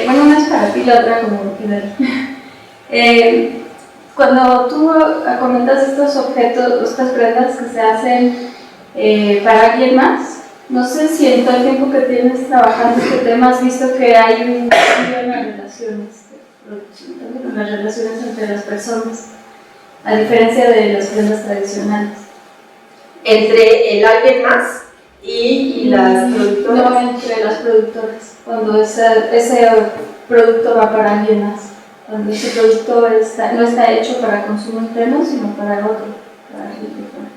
Bueno, una es para ti, la otra como Pilar. Cuando tú comentas estos objetos, estas prendas que se hacen para alguien más, no sé si en todo el tiempo que tienes trabajando este tema has visto que hay un cambio en las relaciones entre las personas, a diferencia de las prendas tradicionales. Entre el alguien más y las productoras. No, entre las productoras, cuando ese producto va para alguien más, cuando ese producto no está hecho para consumo interno, sino para otro, para alguien que fuera.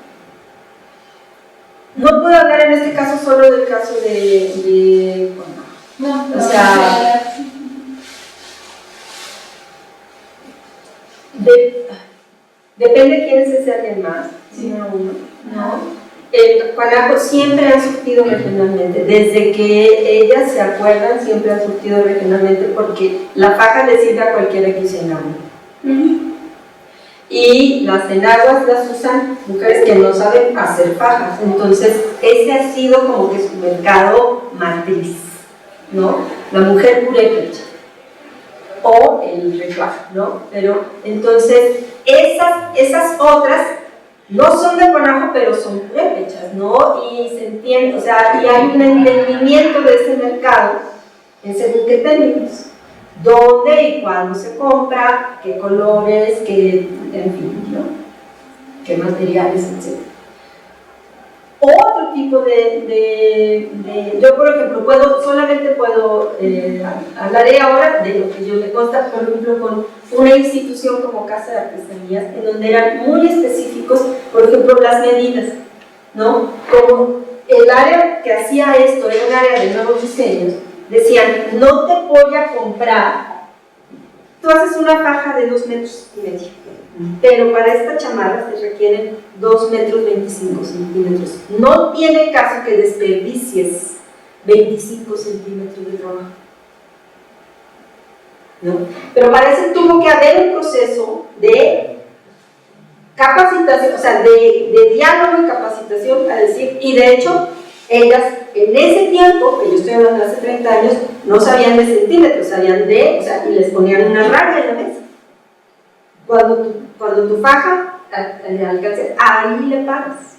No puedo hablar en este caso solo del caso de No, o sea, depende quién es ese alguien más, sí, ¿no? El Juanaco siempre ha surtido regionalmente, desde que ellas se acuerdan siempre ha surtido regionalmente porque la faja le sirve a cualquiera que use enagua. Y las enaguas las usan mujeres que no saben hacer fajas, entonces ese ha sido como que su mercado matriz, ¿no? La mujer purépecha o el recuaje, ¿no? Pero entonces esas otras no son de Juanaco, pero son purépechas, ¿no? Y se entiende, o sea, y hay un entendimiento de ese mercado en según qué términos, dónde y cuándo se compra, qué colores, qué, en fin, ¿no? Qué materiales, etc. otro tipo yo por ejemplo solamente puedo, hablaré ahora de lo que yo me consta, por ejemplo, con una institución como Casa de Artesanías, en donde eran muy específicos, por ejemplo, las medidas, ¿no? Como el área que hacía esto era un área de nuevos diseños, decían, no te voy a comprar, tú haces una faja de 2,5 metros, pero para esta chamarra se requieren 2,25 metros. No tiene caso que desperdicies 25 centímetros de trabajo, ¿no? Pero para eso tuvo que haber un proceso de capacitación, o sea, de diálogo y capacitación, a decir, y de hecho, ellas en ese tiempo, que yo estoy hablando de hace 30 años, no sabían de centímetros, sabían o sea, y les ponían una raya en la mesa. Cuando tu faja le alcance, ahí le pagas.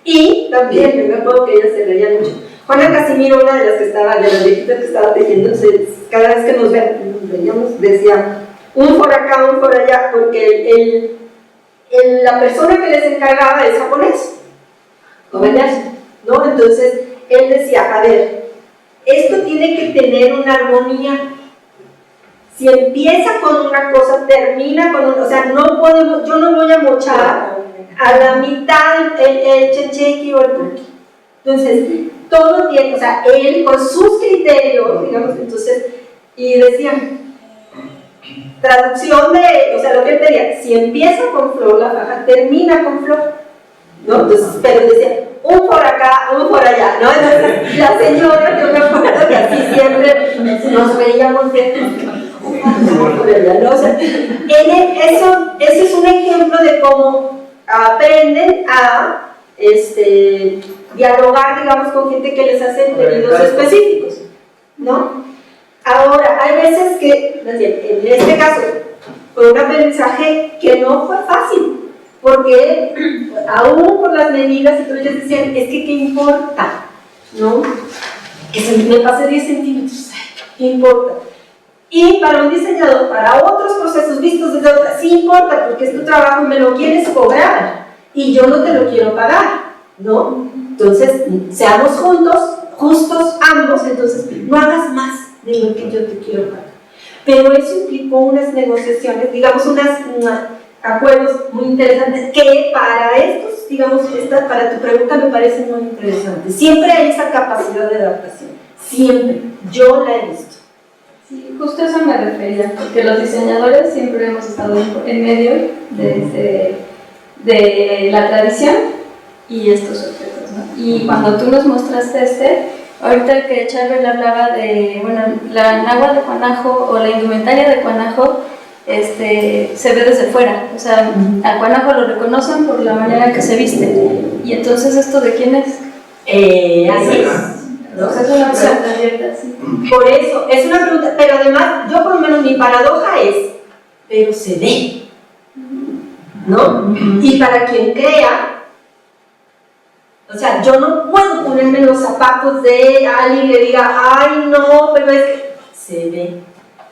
Y también, yo me acuerdo que ellas se reían mucho. Juana Casimiro, una de las que estaba, de las viejitas que estaba tejiendo, cada vez que nos veíamos, decía, un por acá, un por allá, porque la persona que les encargaba es japonés, ¿no? Entonces, él decía, a ver, esto tiene que tener una armonía. Si empieza con una cosa, termina con otra, o sea, yo no voy a mochar a la mitad el chenchequi o el turqui. Entonces, todo tiene, o sea, él con sus criterios, digamos, entonces, y decían, traducción o sea, lo que él pedía, si empieza con flor la faja, termina con flor, ¿no? Entonces, pero decía, un por acá, un por allá, ¿no? Entonces, la señora, yo me acuerdo que así siempre nos veíamos de ¿no? O sea, eso es un ejemplo de cómo aprenden a dialogar, digamos, con gente que les hace pedidos específicos, ¿no? Ahora, hay veces que, en este caso, fue un aprendizaje que no fue fácil, porque aún por las medidas, entonces ellos decían, es que ¿qué importa? ¿No? Que me pase 10 centímetros, ¿qué importa? Y para un diseñador, para otros procesos vistos desde otra, sí importa, porque es tu trabajo y me lo quieres cobrar, y yo no te lo quiero pagar, ¿no? Entonces, seamos justos ambos, entonces no hagas más de lo que yo te quiero pagar. Pero eso implicó unas negociaciones, digamos, unos acuerdos muy interesantes, que para estos, digamos, para tu pregunta me parece muy interesante. Siempre hay esa capacidad de adaptación, siempre, yo la he visto. Sí, justo a eso me refería, porque los diseñadores siempre hemos estado en medio de la tradición y estos objetos, ¿no? Y cuando tú nos mostraste ahorita que Charbel hablaba de, bueno, la náhuatl de Cuanajo o la indumentaria de Cuanajo, se ve desde fuera, o sea, al Cuanajo lo reconocen por la manera en que se viste, y entonces ¿esto de quién es? Así es. ¿No? O sea, es una pregunta abierta, sí. Por eso, es una pregunta, pero además, yo por lo menos mi paradoja es, pero se ve, ¿no? Y para quien crea, o sea, yo no puedo ponerme en los zapatos de alguien que diga, ay no, pero es que se ve,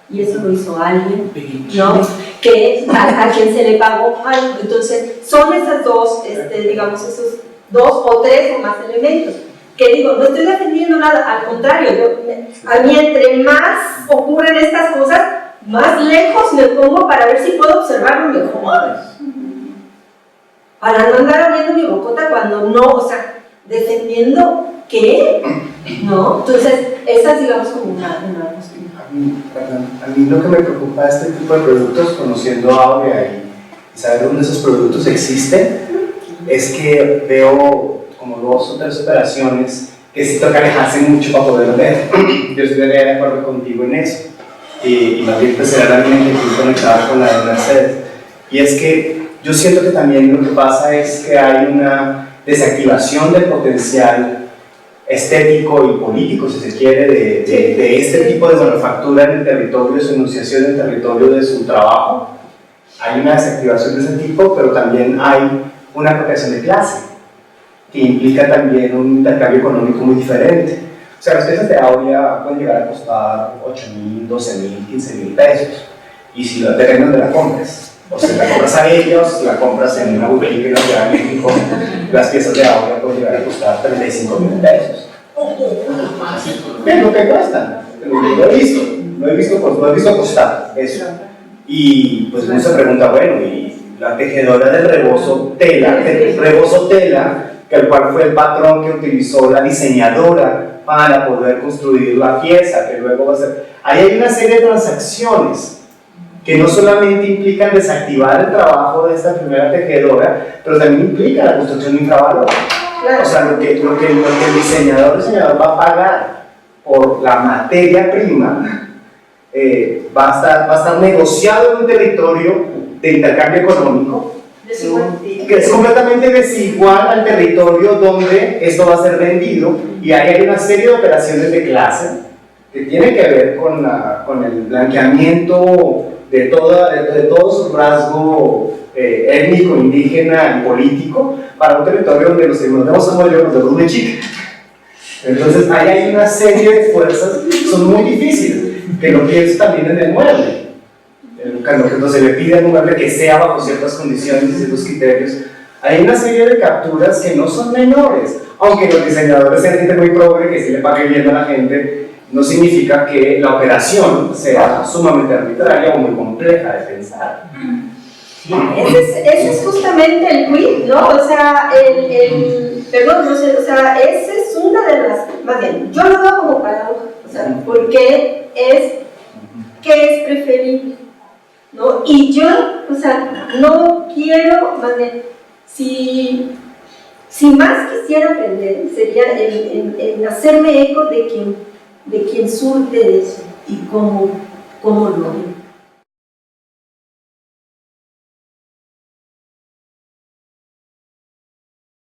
y eso lo hizo alguien, ¿no? Que a quien se le pagó algo. Entonces, son esas dos, digamos, esos 2 o 3 o más elementos. Que digo, no estoy defendiendo nada, al contrario, a mí entre más ocurren estas cosas, más lejos me pongo para ver si puedo observarlo mejor. Para no andar abriendo mi bocota cuando no, o sea, defendiendo qué, ¿no? Entonces, esa es, digamos, como una cuestión. A mí lo que me preocupa de este tipo de productos, conociendo a Aurea y saber dónde esos productos existen, es que veo como 2 o 3 operaciones que sí toca alejarse mucho para poder ver. Yo estoy de acuerdo contigo en eso, y más bien pues era la misma inquietud conectada con la de Mercedes, y es que yo siento que también lo que pasa es que hay una desactivación del potencial estético y político, si se quiere, de este tipo de manufactura en el territorio, de su enunciación en el territorio de su trabajo. Hay una desactivación de ese tipo, pero también hay una apropiación de clase, que implica también un intercambio económico muy diferente. O sea, las piezas de Aurea pueden llegar a costar 8,000, 12,000, 15,000 pesos, y si lo terreno de la compras, O se la compras a ella o se la compras en una boutique en la Ciudad de México, las piezas de Aurea pueden llegar a costar 35,000 pesos. Es lo que cuestan. Lo he visto costar eso. Y pues uno se pregunta, bueno, y la tejedora del rebozo tela, que el cual fue el patrón que utilizó la diseñadora para poder construir la pieza, que luego va a ser. Ahí hay una serie de transacciones que no solamente implican desactivar el trabajo de esta primera tejedora, pero también implica la construcción de infravalor. O sea, lo que el diseñador va a pagar por la materia prima va a estar negociado en un territorio de intercambio económico que es completamente desigual al territorio donde esto va a ser vendido, y ahí hay una serie de operaciones de clase que tienen que ver con el blanqueamiento de todo su rasgo étnico, indígena y político para un territorio donde los que nos vemos somos yo, los de muy chica. Entonces ahí hay una serie de fuerzas que son muy difíciles, que lo pienso también en el mueble. Cuando se le pide al mueble que sea bajo ciertas condiciones y ciertos criterios, hay una serie de capturas que no son menores, aunque los diseñadores sean gente muy pobre que sí le pague bien a la gente, no significa que la operación sea sumamente arbitraria o muy compleja de pensar. Ese es justamente el quid, ¿no? O sea, perdón, no sé, o sea, esa es una de las, más bien, yo lo veo como paradoja, o sea, porque ¿qué es preferible? ¿No? Y yo, o sea, no quiero, más bien, si más quisiera aprender, sería en hacerme eco de quien surte eso y cómo lo ve.